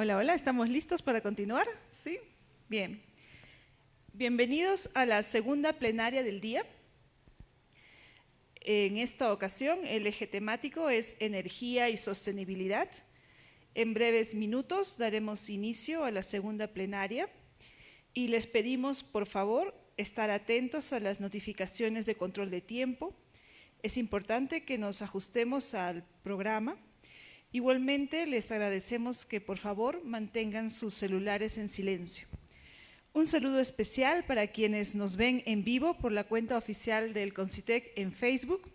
Hola, hola, ¿estamos listos para continuar? ¿Sí? Bien. Bienvenidos a la segunda plenaria del día. En esta ocasión, el eje temático es energía y sostenibilidad. En breves minutos daremos inicio a la segunda plenaria y les pedimos, por favor, estar atentos a las notificaciones de control de tiempo. Es importante que nos ajustemos al programa. Igualmente, les agradecemos que por favor mantengan sus celulares en silencio. Un saludo especial para quienes nos ven en vivo por la cuenta oficial del CONCITEC en Facebook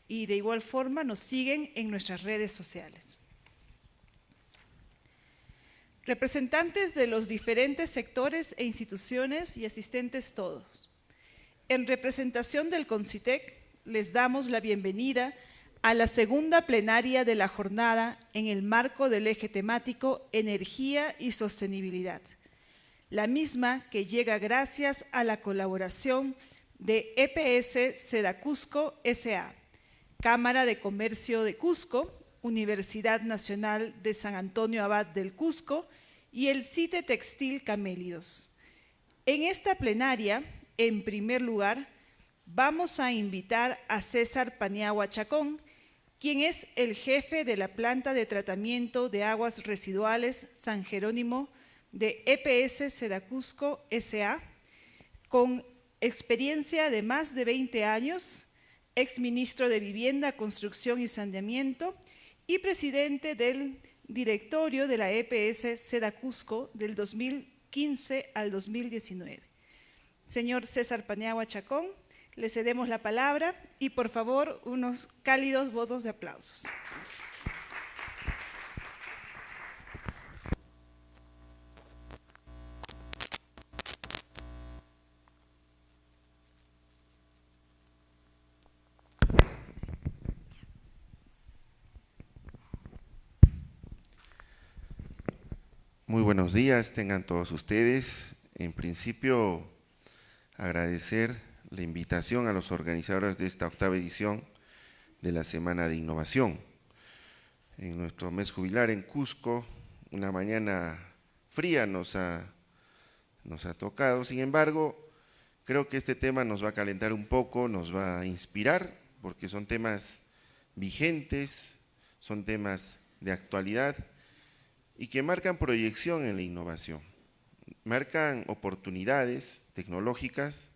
y de igual forma nos siguen en nuestras redes sociales. Representantes de los diferentes sectores e instituciones y asistentes todos. En representación del CONCITEC, les damos la bienvenida a la segunda plenaria de la jornada en el marco del eje temático Energía y Sostenibilidad. La misma que llega gracias a la colaboración de EPS Seda Cusco S.A., Cámara de Comercio de Cusco, Universidad Nacional de San Antonio Abad del Cusco y el CITE Textil Camélidos. En esta plenaria, en primer lugar, vamos a invitar a César Paniagua Chacón, quien es el jefe de la planta de tratamiento de aguas residuales San Jerónimo de EPS Seda Cusco S.A., con experiencia de más de 20 años, exministro de Vivienda, Construcción y Saneamiento y presidente del directorio de la EPS Seda Cusco del 2015 al 2019. Señor César Paniagua Chacón, le cedemos la palabra y por favor unos cálidos votos de aplausos. Muy buenos días, tengan todos ustedes. En principio, agradecer la invitación a los organizadores de esta octava edición de la Semana de Innovación. En nuestro mes jubilar en Cusco, una mañana fría nos ha tocado. Sin embargo, creo que este tema nos va a calentar un poco, nos va a inspirar, porque son temas vigentes, son temas de actualidad y que marcan proyección en la innovación, marcan oportunidades tecnológicas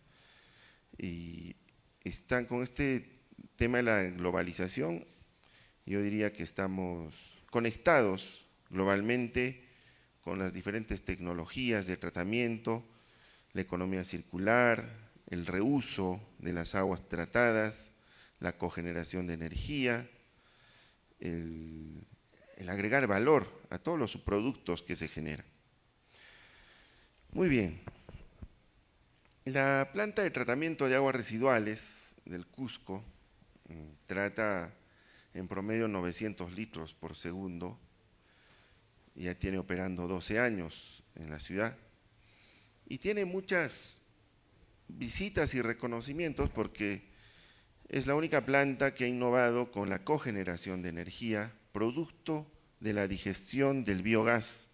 y están con este tema de la globalización. Yo diría que estamos conectados globalmente con las diferentes tecnologías de tratamiento, la economía circular, el reuso de las aguas tratadas, la cogeneración de energía, el agregar valor a todos los subproductos que se generan. Muy bien. La planta de tratamiento de aguas residuales del Cusco trata en promedio 900 litros por segundo, ya tiene operando 12 años en la ciudad y tiene muchas visitas y reconocimientos porque es la única planta que ha innovado con la cogeneración de energía, producto de la digestión del biogás,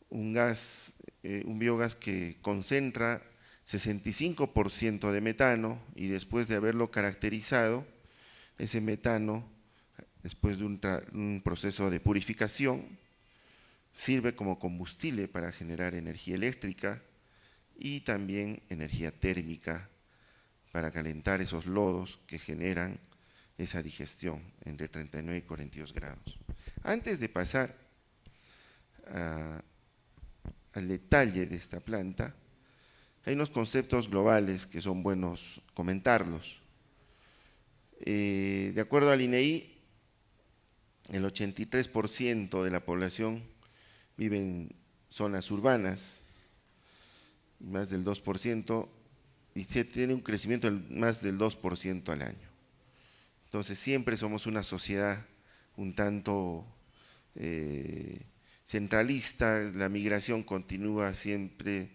un biogás que concentra 65% de metano y después de haberlo caracterizado, ese metano, después de un proceso de purificación, sirve como combustible para generar energía eléctrica y también energía térmica para calentar esos lodos que generan esa digestión entre 39 y 42 grados. Antes de pasar al detalle de esta planta, hay unos conceptos globales que son buenos comentarlos. De acuerdo al INEI, el 83% de la población vive en zonas urbanas, más del 2%, y se tiene un crecimiento de más del 2% al año. Entonces siempre somos una sociedad un tanto centralista, la migración continúa siempre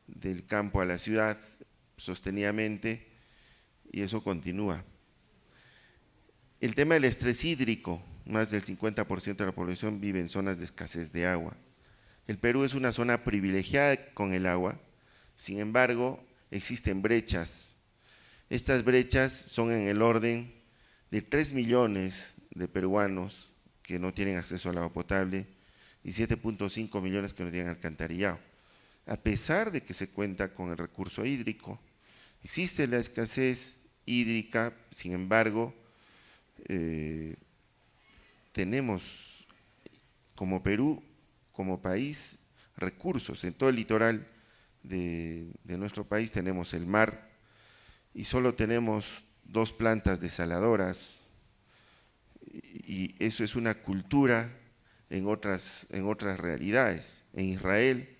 del campo a la ciudad sostenidamente y eso continúa. El tema del estrés hídrico, más del 50% de la población vive en zonas de escasez de agua. El Perú es una zona privilegiada con el agua, sin embargo, existen brechas. Estas brechas son en el orden de 3 millones de peruanos que no tienen acceso al agua potable y 7.5 millones que no tienen alcantarillado. A pesar de que se cuenta con el recurso hídrico, existe la escasez hídrica, sin embargo, tenemos como Perú, como país, recursos. En todo el litoral de nuestro país tenemos el mar y solo tenemos 2 plantas desaladoras, y eso es una cultura en otras realidades. En Israel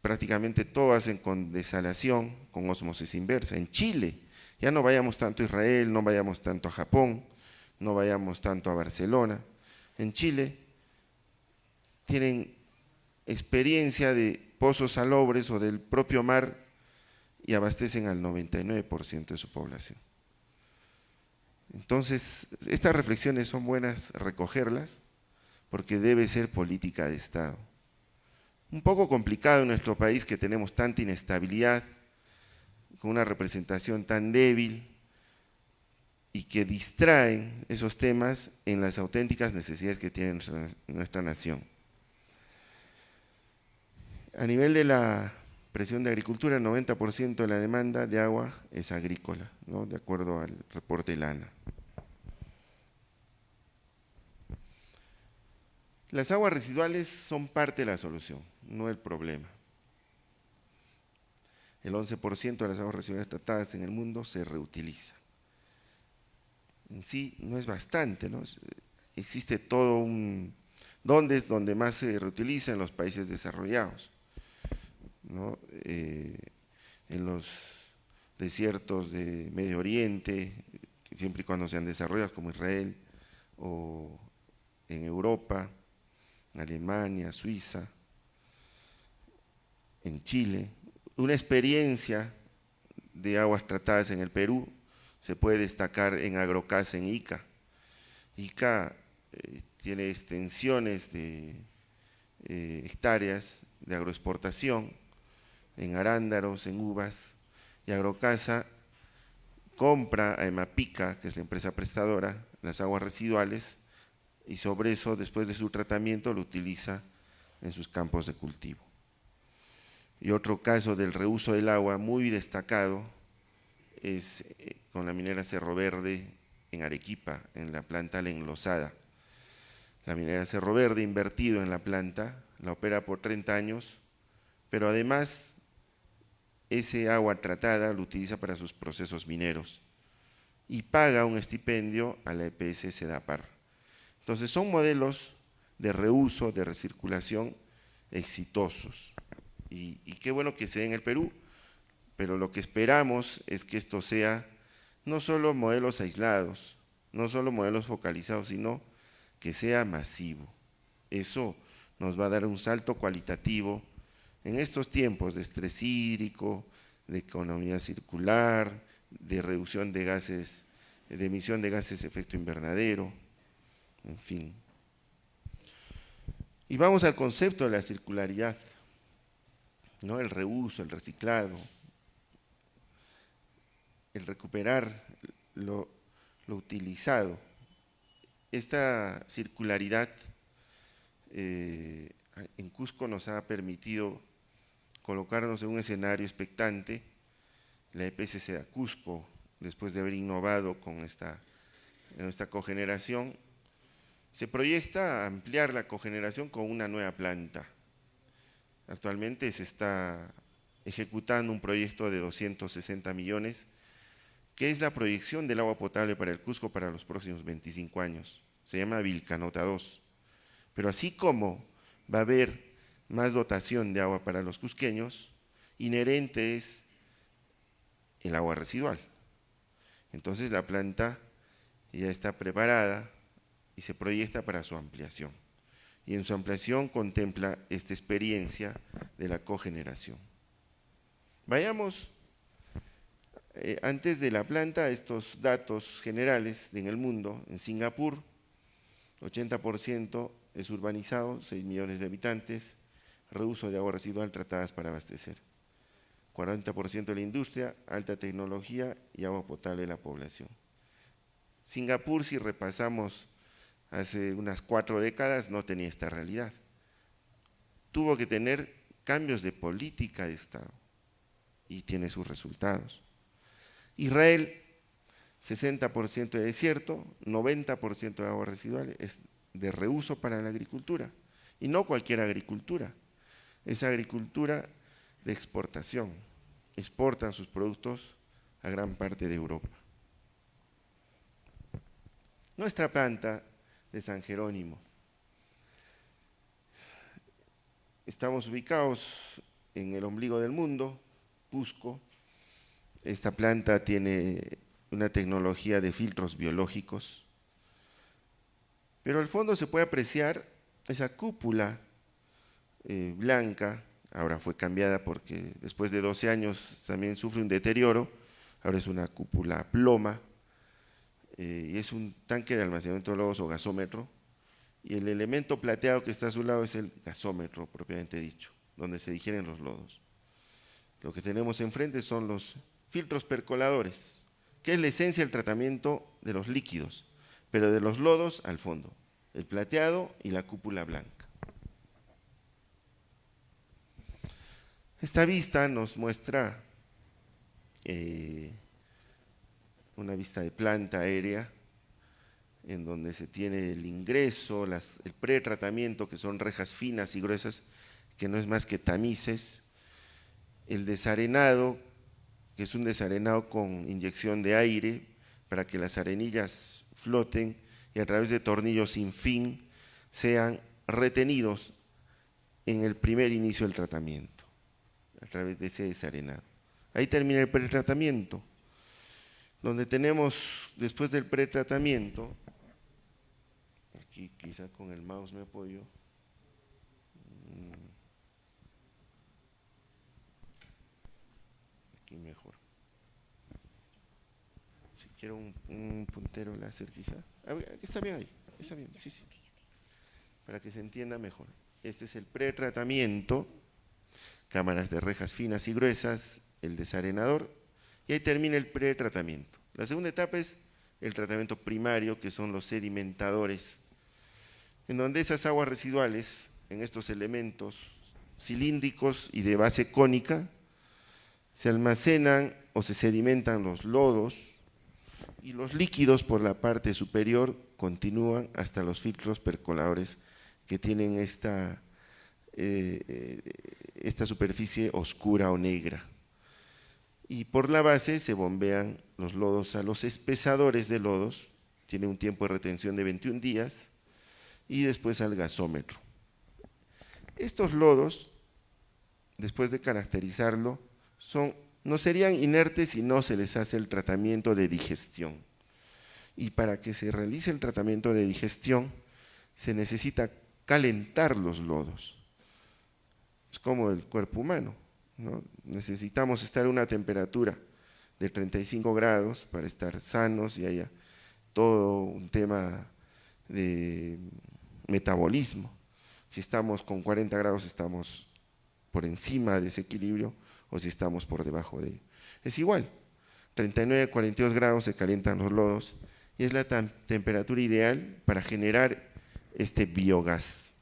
prácticamente todo hacen con desalación, con ósmosis inversa. En Chile, ya no vayamos tanto a Israel, no vayamos tanto a Japón, no vayamos tanto a Barcelona. En Chile tienen experiencia de pozos salobres o del propio mar y abastecen al 99% de su población. Entonces, estas reflexiones son buenas recogerlas porque debe ser política de Estado. Un poco complicado en nuestro país que tenemos tanta inestabilidad, con una representación tan débil y que distraen esos temas en las auténticas necesidades que tiene nuestra nación. A nivel de la presión de agricultura, el 90% de la demanda de agua es agrícola, ¿no?, de acuerdo al reporte de la ANA. Las aguas residuales son parte de la solución, no el problema. El 11% de las aguas residuales tratadas en el mundo se reutiliza. En sí no es bastante, ¿no? Existe todo un… ¿Dónde es donde más se reutiliza? En los países desarrollados, ¿no? En los desiertos de Medio Oriente, siempre y cuando sean desarrollados, como Israel, o en Europa, Alemania, Suiza, en Chile. Una experiencia de aguas tratadas en el Perú se puede destacar en Agrocasa, en Ica. Ica tiene extensiones de hectáreas de agroexportación en arándaros, en uvas, y Agrocasa compra a Emapica, que es la empresa prestadora, las aguas residuales, y sobre eso, después de su tratamiento, lo utiliza en sus campos de cultivo. Y otro caso del reuso del agua muy destacado es con la minera Cerro Verde en Arequipa, en la planta La Enlosada. La minera Cerro Verde, invertido en la planta, la opera por 30 años, pero además ese agua tratada lo utiliza para sus procesos mineros y paga un estipendio a la EPS Sedapar. Entonces son modelos de reuso, de recirculación exitosos. Y qué bueno que se dé en el Perú, pero lo que esperamos es que esto sea no solo modelos aislados, no solo modelos focalizados, sino que sea masivo. Eso nos va a dar un salto cualitativo en estos tiempos de estrés hídrico, de economía circular, de reducción de gases, de emisión de gases de efecto invernadero, en fin. Y vamos al concepto de la circularidad, ¿no? El reuso, el reciclado, el recuperar lo utilizado. Esta circularidad en Cusco nos ha permitido colocarnos en un escenario expectante. La EPS Seda Cusco, después de haber innovado con esta cogeneración, se proyecta a ampliar la cogeneración con una nueva planta. Actualmente se está ejecutando un proyecto de 260 millones, que es la proyección del agua potable para el Cusco para los próximos 25 años. Se llama Vilcanota 2. Pero así como va a haber más dotación de agua para los cusqueños, inherente es el agua residual. Entonces la planta ya está preparada y se proyecta para su ampliación. Y en su ampliación contempla esta experiencia de la cogeneración. Vayamos antes de la planta estos datos generales en el mundo. En Singapur, 80% es urbanizado, 6 millones de habitantes. reuso de agua residual tratadas para abastecer. 40% de la industria, alta tecnología y agua potable de la población. Singapur, si repasamos hace unas 4 décadas, no tenía esta realidad. Tuvo que tener cambios de política de Estado y tiene sus resultados. Israel, 60% de desierto, 90% de agua residual es de reuso para la agricultura. Y no cualquier agricultura, es agricultura de exportación. Exportan sus productos a gran parte de Europa. Nuestra planta de San Jerónimo. Estamos ubicados en el ombligo del mundo, Cusco. Esta planta tiene una tecnología de filtros biológicos, pero al fondo se puede apreciar esa cúpula blanca. Ahora fue cambiada porque después de 12 años también sufre un deterioro, ahora es una cúpula ploma, y es un tanque de almacenamiento de lodos o gasómetro, y el elemento plateado que está a su lado es el gasómetro propiamente dicho, donde se digieren los lodos. Lo que tenemos enfrente son los filtros percoladores, que es la esencia del tratamiento de los líquidos, pero de los lodos al fondo, el plateado y la cúpula blanca. Esta vista nos muestra una vista de planta aérea, en donde se tiene el ingreso, el pretratamiento, que son rejas finas y gruesas, que no es más que tamices, el desarenado, que es un desarenado con inyección de aire, para que las arenillas floten y a través de tornillos sin fin sean retenidos en el primer inicio del tratamiento, a través de ese desarenado. Ahí termina el pretratamiento, donde tenemos, después del pretratamiento, aquí quizá con el mouse me apoyo, aquí mejor. Si quiero un puntero láser quizá, está bien ahí, está bien, sí, sí, para que se entienda mejor. Este es el pretratamiento, cámaras de rejas finas y gruesas, el desarenador, y ahí termina el pretratamiento. La segunda etapa es el tratamiento primario, que son los sedimentadores, en donde esas aguas residuales, en estos elementos cilíndricos y de base cónica, se almacenan o se sedimentan los lodos, y los líquidos por la parte superior continúan hasta los filtros percoladores que tienen esta superficie oscura o negra. Y por la base se bombean los lodos a los espesadores de lodos, tiene un tiempo de retención de 21 días, y después al gasómetro. Estos lodos, después de caracterizarlo, no serían inertes si no se les hace el tratamiento de digestión. Y para que se realice el tratamiento de digestión, se necesita calentar los lodos. Es como el cuerpo humano, ¿no? Necesitamos estar a una temperatura de 35 grados para estar sanos y haya todo un tema de metabolismo. Si estamos con 40 grados estamos por encima de ese equilibrio, o si estamos por debajo de ello. Es igual, 39 a 42 grados se calientan los lodos y es la temperatura ideal para generar este biogás.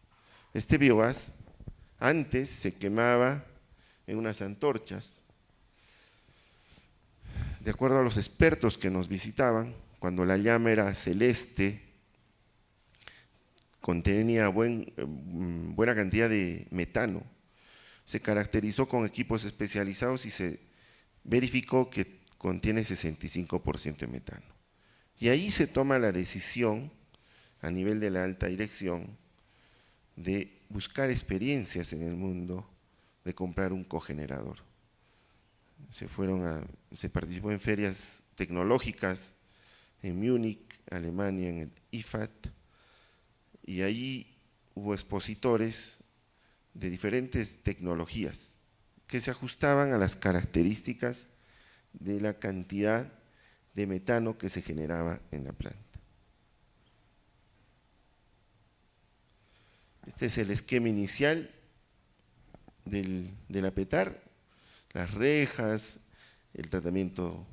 Este biogás antes se quemaba en unas antorchas. De acuerdo a los expertos que nos visitaban, cuando la llama era celeste, contenía buena cantidad de metano. Se caracterizó con equipos especializados y se verificó que contiene 65% de metano. Y ahí se toma la decisión, a nivel de la alta dirección, de buscar experiencias en el mundo, de comprar un cogenerador. Se participó en ferias tecnológicas en Múnich, Alemania, en el IFAT, y allí hubo expositores de diferentes tecnologías que se ajustaban a las características de la cantidad de metano que se generaba en la planta. Este es el esquema inicial del APETAR, las rejas, el tratamiento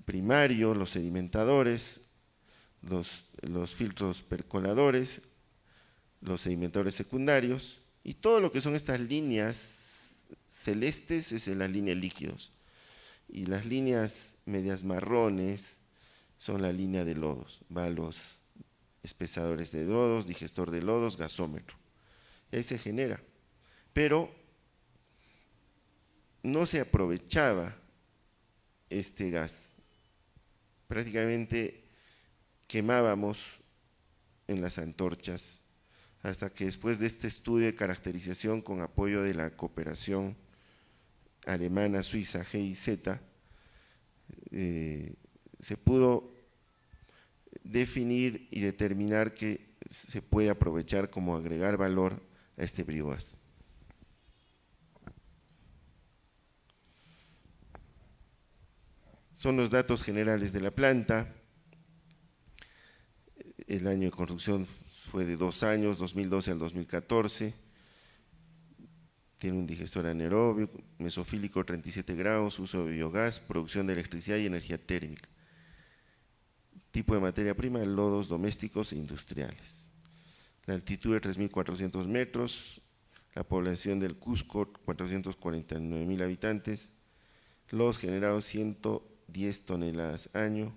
primario, los sedimentadores, los filtros percoladores, los sedimentadores secundarios, y todo lo que son estas líneas celestes es en la línea de líquidos, y las líneas medias marrones son la línea de lodos, va a los espesadores de lodos, digestor de lodos, gasómetro, y ahí se genera, pero no se aprovechaba este gas, prácticamente quemábamos en las antorchas, hasta que después de este estudio de caracterización con apoyo de la cooperación alemana, suiza, GIZ, se pudo definir y determinar que se puede aprovechar como agregar valor a este biogás. Son los datos generales de la planta. El año de construcción fue de 2 años, 2012 al 2014. Tiene un digestor anaerobio, mesofílico 37 grados, uso de biogás, producción de electricidad y energía térmica. Tipo de materia prima, lodos domésticos e industriales. La altitud de 3.400 metros, la población del Cusco, 449.000 habitantes, lodos generados 110 toneladas año,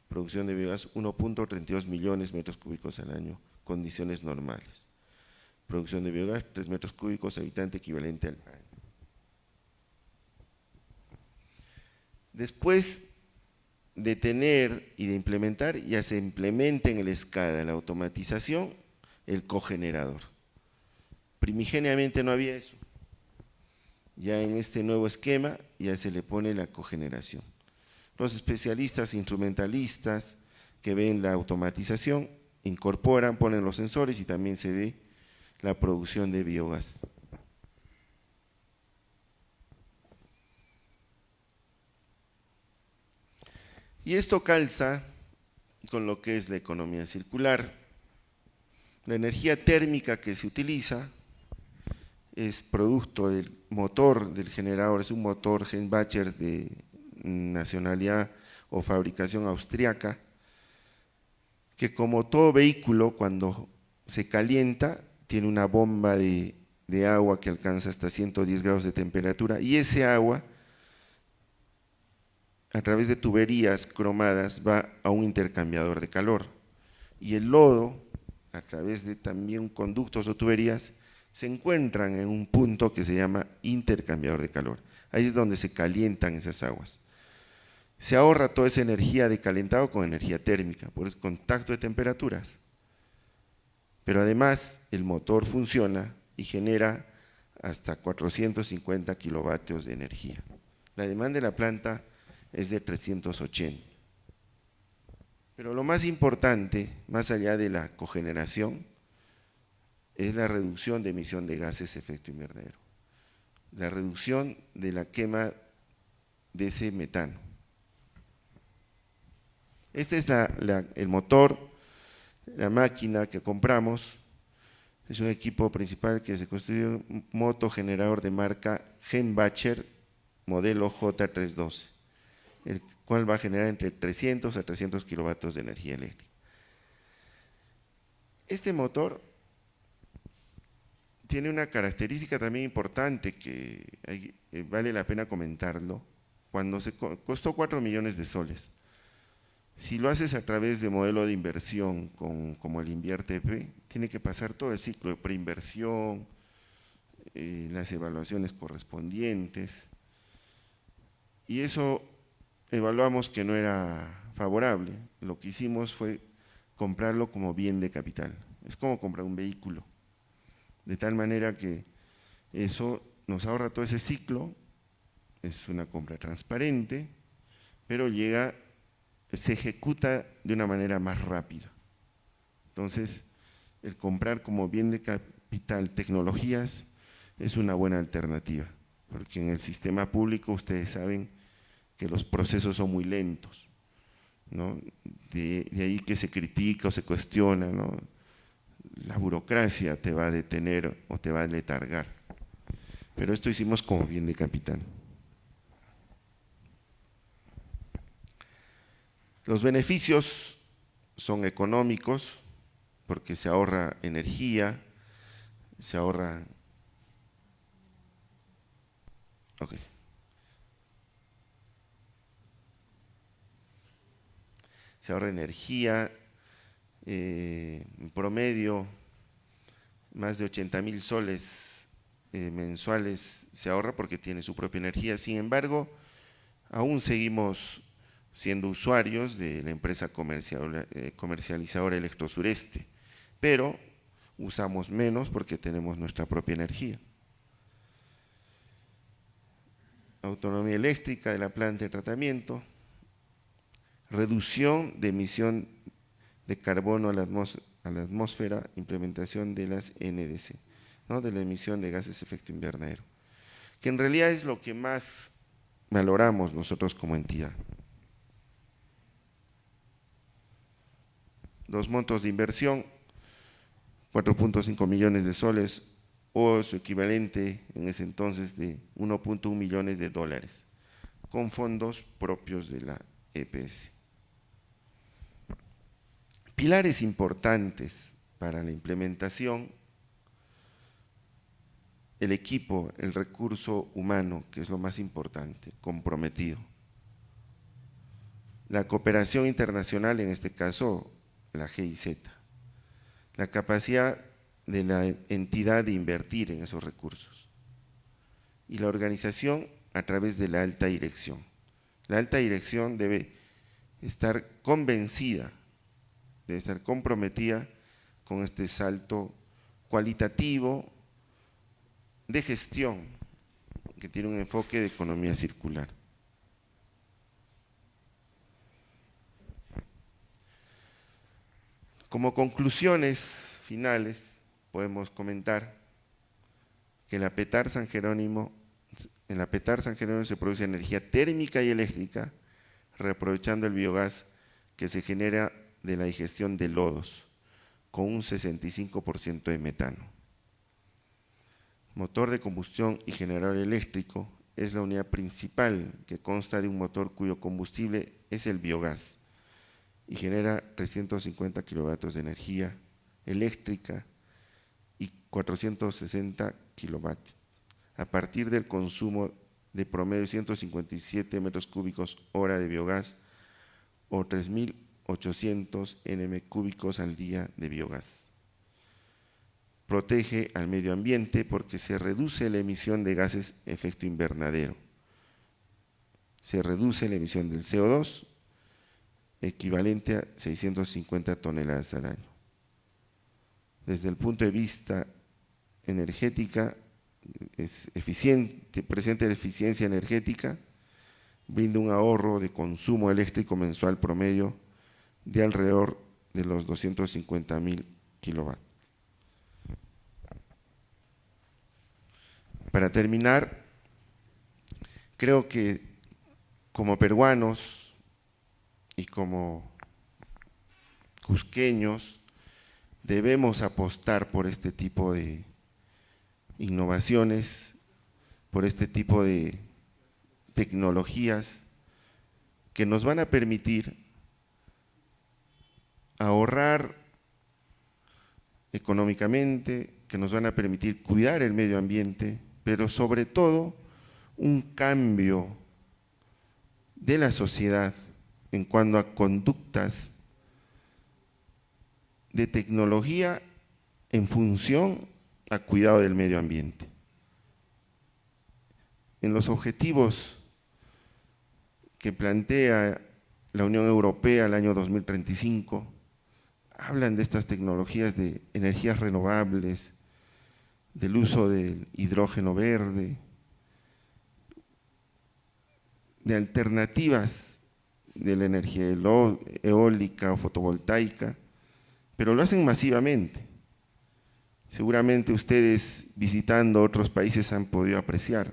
producción de biogás 1.32 millones de metros cúbicos al año, condiciones normales. Producción de biogás 3 metros cúbicos habitante equivalente al año. Después de tener y de implementar, ya se implementa en el SCADA la automatización, el cogenerador. Primigeniamente no había eso. Ya en este nuevo esquema ya se le pone la cogeneración. Los especialistas instrumentalistas que ven la automatización incorporan, ponen los sensores y también se ve la producción de biogás. Y esto calza con lo que es la economía circular. La energía térmica que se utiliza es producto del motor del generador, es un motor Genbacher de nacionalidad o fabricación austriaca, que como todo vehículo cuando se calienta tiene una bomba de agua que alcanza hasta 110 grados de temperatura, y ese agua a través de tuberías cromadas va a un intercambiador de calor, y el lodo a través de también conductos o tuberías se encuentran en un punto que se llama intercambiador de calor. Ahí es donde se calientan esas aguas. Se ahorra toda esa energía de calentado con energía térmica, por el contacto de temperaturas. Pero además el motor funciona y genera hasta 450 kilovatios de energía. La demanda de la planta es de 380. Pero lo más importante, más allá de la cogeneración, es la reducción de emisión de gases de efecto invernadero, la reducción de la quema de ese metano. Este es el motor, la máquina que compramos, es un equipo principal que se construye un motogenerador de marca Genbacher, modelo J312, el cual va a generar entre 300 a 300 kilovatios de energía eléctrica. Este motor tiene una característica también importante que vale la pena comentarlo. Cuando costó 4 millones de soles, si lo haces a través de modelo de inversión como el InvierTP, tiene que pasar todo el ciclo de preinversión, las evaluaciones correspondientes, y eso evaluamos que no era favorable. Lo que hicimos fue comprarlo como bien de capital, es como comprar un vehículo, de tal manera que eso nos ahorra todo ese ciclo, es una compra transparente, pero se ejecuta de una manera más rápida. Entonces, el comprar como bien de capital tecnologías es una buena alternativa, porque en el sistema público ustedes saben que los procesos son muy lentos, ¿no? De ahí que se critica o se cuestiona, ¿no? La burocracia te va a detener o te va a letargar. pero esto hicimos como bien de capital. Los beneficios son económicos porque se ahorra energía, se ahorra… Okay. Se ahorra energía, en promedio más de 80.000 soles mensuales se ahorra porque tiene su propia energía. Sin embargo, aún seguimos siendo usuarios de la empresa comercializadora Electrosureste, pero usamos menos porque tenemos nuestra propia energía. Autonomía eléctrica de la planta de tratamiento, reducción de emisión de carbono a la atmósfera, implementación de las NDC, ¿no? De la emisión de gases de efecto invernadero, que en realidad es lo que más valoramos nosotros como entidad. Los montos de inversión, 4.5 millones de soles o su equivalente en ese entonces de 1.1 millones de dólares, con fondos propios de la EPS. Pilares importantes para la implementación: el equipo, el recurso humano, que es lo más importante, comprometido. La cooperación internacional, en este caso la GIZ. La capacidad de la entidad de invertir en esos recursos. Y la organización a través de la alta dirección. La alta dirección debe estar convencida, debe estar comprometida con este salto cualitativo de gestión que tiene un enfoque de economía circular. Como conclusiones finales, podemos comentar que en la Petar San Jerónimo se produce energía térmica y eléctrica, reaprovechando el biogás que se genera de la digestión de lodos, con un 65% de metano. Motor de combustión y generador eléctrico es la unidad principal que consta de un motor cuyo combustible es el biogás y genera 350 kilovatios de energía eléctrica y 460 kilovatios, a partir del consumo de promedio 157 metros cúbicos hora de biogás o 3.800 nm cúbicos al día de biogás. Protege al medio ambiente porque se reduce la emisión de gases de efecto invernadero. Se reduce la emisión del CO2, equivalente a 650 toneladas al año. Desde el punto de vista energética, es eficiente, presenta eficiencia energética, brinda un ahorro de consumo eléctrico mensual promedio de alrededor de los 250.000 kilovatios. Para terminar, creo que como peruanos y como cusqueños debemos apostar por este tipo de innovaciones, por este tipo de tecnologías que nos van a permitir ahorrar económicamente, que nos van a permitir cuidar el medio ambiente, pero sobre todo un cambio de la sociedad en cuanto a conductas de tecnología en función a cuidado del medio ambiente. En los objetivos que plantea la Unión Europea al año 2035, hablan de estas tecnologías de energías renovables, del uso del hidrógeno verde, de alternativas de la energía eólica o fotovoltaica, pero lo hacen masivamente. Seguramente ustedes visitando otros países han podido apreciar.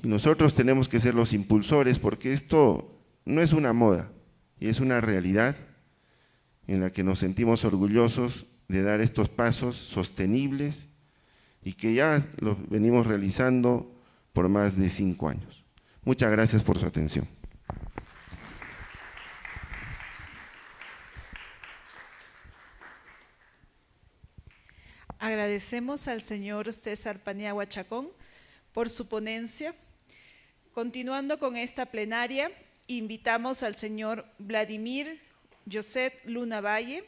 Y nosotros tenemos que ser los impulsores porque esto no es una moda, y es una realidad en la que nos sentimos orgullosos de dar estos pasos sostenibles y que ya lo venimos realizando por más de 5 años. Muchas gracias por su atención. Agradecemos al señor César Paniagua Chacón por su ponencia. Continuando con esta plenaria, invitamos al señor Vladimir José Luna Valle,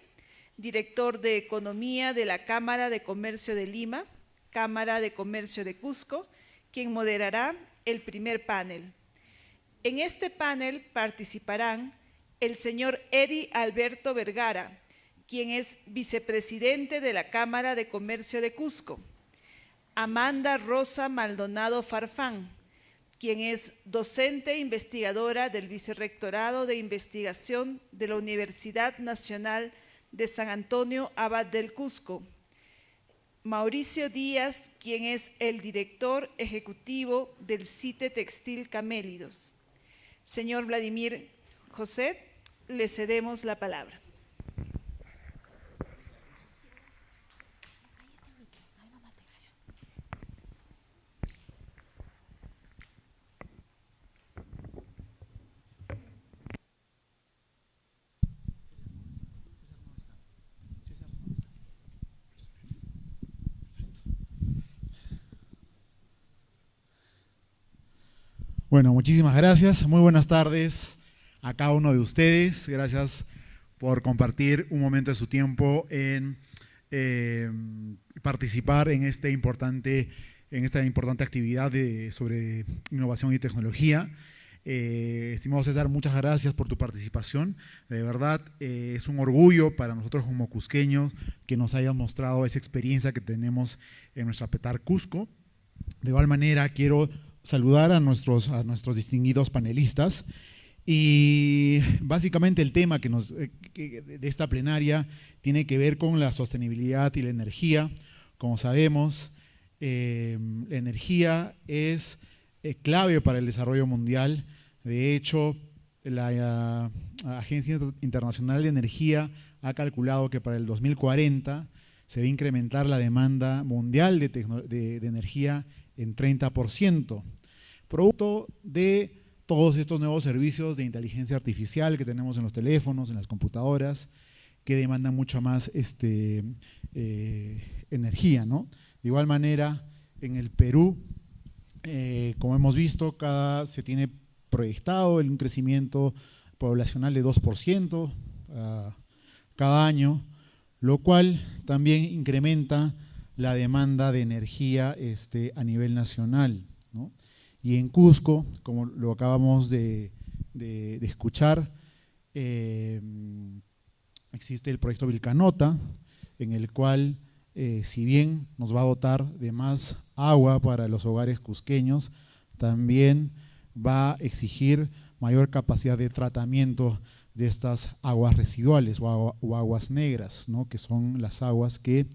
director de Economía de la Cámara de Comercio de Lima, Cámara de Comercio de Cusco, quien moderará el primer panel. En este panel participarán el señor Edi Alberto Vergara, quien es vicepresidente de la Cámara de Comercio de Cusco, Amanda Rosa Maldonado Farfán, quien es docente e investigadora del Vicerrectorado de Investigación de la Universidad Nacional de San Antonio Abad del Cusco, Mauricio Díaz, quien es el director ejecutivo del CITE Textil Camélidos. Señor Vladimir José, le cedemos la palabra. Bueno, muchísimas gracias. Muy buenas tardes a cada uno de ustedes. Gracias por compartir un momento de su tiempo en participar en esta importante actividad sobre innovación y tecnología. Estimado César, muchas gracias por tu participación. De verdad, es un orgullo para nosotros como cusqueños que nos hayas mostrado esa experiencia que tenemos en nuestra PETAR Cusco. De igual manera, quiero saludar a nuestros distinguidos panelistas y básicamente el tema de esta plenaria tiene que ver con la sostenibilidad y la energía. Como sabemos, la energía es clave para el desarrollo mundial. De hecho, la Agencia Internacional de Energía ha calculado que para el 2040 se va a incrementar la demanda mundial de energía en 30%, producto de todos estos nuevos servicios de inteligencia artificial que tenemos en los teléfonos, en las computadoras, que demandan mucha más energía, ¿no? De igual manera, en el Perú, como hemos visto, se tiene proyectado un crecimiento poblacional de 2% cada año, lo cual también incrementa la demanda de energía a nivel nacional, ¿no? Y en Cusco, como lo acabamos de escuchar, existe el proyecto Vilcanota, en el cual, si bien nos va a dotar de más agua para los hogares cusqueños, también va a exigir mayor capacidad de tratamiento de estas aguas residuales o aguas negras, ¿no? Que son las aguas que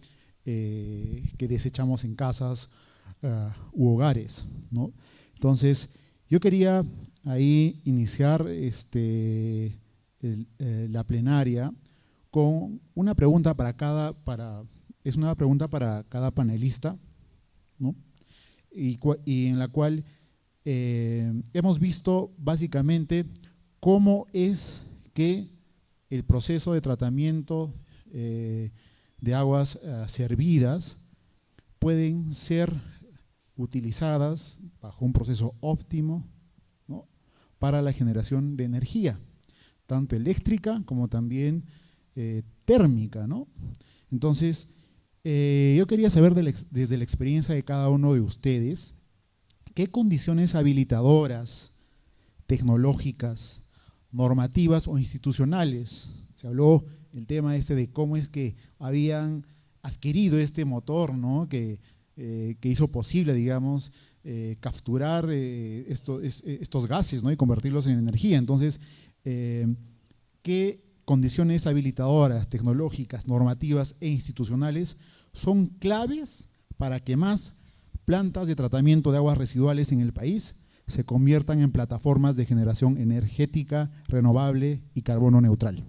desechamos en casas u hogares, ¿no? Entonces, yo quería ahí iniciar la plenaria con una pregunta es una pregunta para cada panelista, ¿no? Y en la cual hemos visto básicamente cómo es que el proceso de tratamiento de aguas servidas pueden ser utilizadas bajo un proceso óptimo, ¿no? Para la generación de energía, tanto eléctrica como también térmica, ¿no? Entonces, yo quería saber desde la experiencia de cada uno de ustedes, ¿qué condiciones habilitadoras, tecnológicas, normativas o institucionales? Se habló el tema de cómo es que habían adquirido este motor, ¿no? que hizo posible, digamos, capturar estos gases, ¿no? Y convertirlos en energía. Entonces, ¿qué condiciones habilitadoras, tecnológicas, normativas e institucionales son claves para que más plantas de tratamiento de aguas residuales en el país se conviertan en plataformas de generación energética renovable y carbono neutral?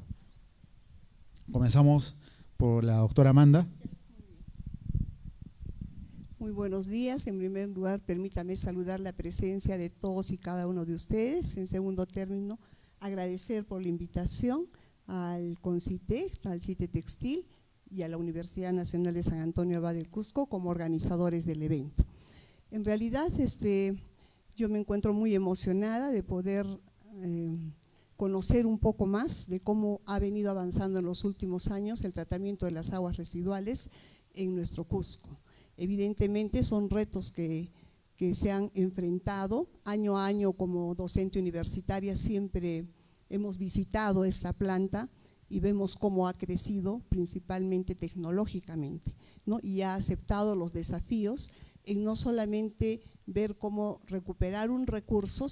Comenzamos por la doctora Amanda. Muy buenos días. En primer lugar, permítame saludar la presencia de todos y cada uno de ustedes. En segundo término, agradecer por la invitación al CONCITEC, al CITE Textil y a la Universidad Nacional de San Antonio Abad del Cusco como organizadores del evento. En realidad, yo me encuentro muy emocionada de poder conocer un poco más de cómo ha venido avanzando en los últimos años el tratamiento de las aguas residuales en nuestro Cusco. Evidentemente son retos que se han enfrentado año a año. Como docente universitaria siempre hemos visitado esta planta y vemos cómo ha crecido principalmente tecnológicamente, ¿no? Y ha aceptado los desafíos en no solamente ver cómo recuperar un recurso,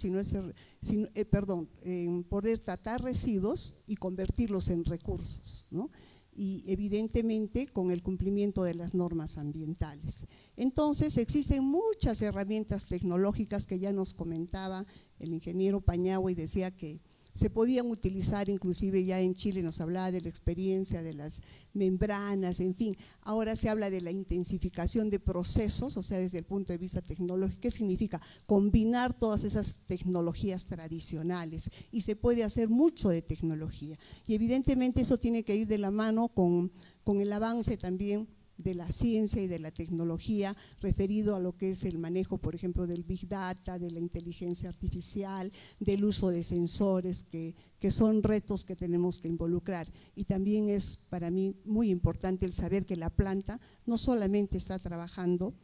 en poder tratar residuos y convertirlos en recursos, ¿no? Y evidentemente con el cumplimiento de las normas ambientales. Entonces existen muchas herramientas tecnológicas que ya nos comentaba el ingeniero Pañagua y decía que se podían utilizar, inclusive ya en Chile nos hablaba de la experiencia de las membranas, en fin. Ahora se habla de la intensificación de procesos, o sea, desde el punto de vista tecnológico. ¿Qué significa? Combinar todas esas tecnologías tradicionales, y se puede hacer mucho de tecnología. Y evidentemente eso tiene que ir de la mano con el avance también de la ciencia y de la tecnología referido a lo que es el manejo, por ejemplo, del Big Data, de la inteligencia artificial, del uso de sensores, que son retos que tenemos que involucrar. Y también es para mí muy importante el saber que la planta no solamente está trabajando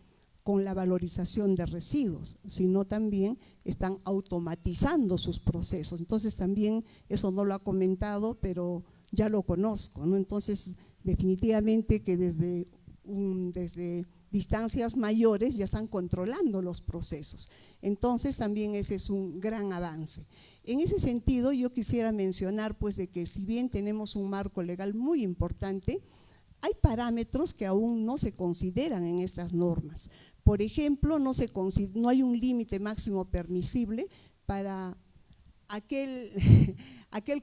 con la valorización de residuos, sino también están automatizando sus procesos. Entonces también, eso no lo ha comentado, pero ya lo conozco, ¿no? Entonces definitivamente que desde distancias mayores ya están controlando los procesos. Entonces también ese es un gran avance. En ese sentido yo quisiera mencionar pues de que si bien tenemos un marco legal muy importante, hay parámetros que aún no se consideran en estas normas. Por ejemplo, no hay un límite máximo permisible para aquel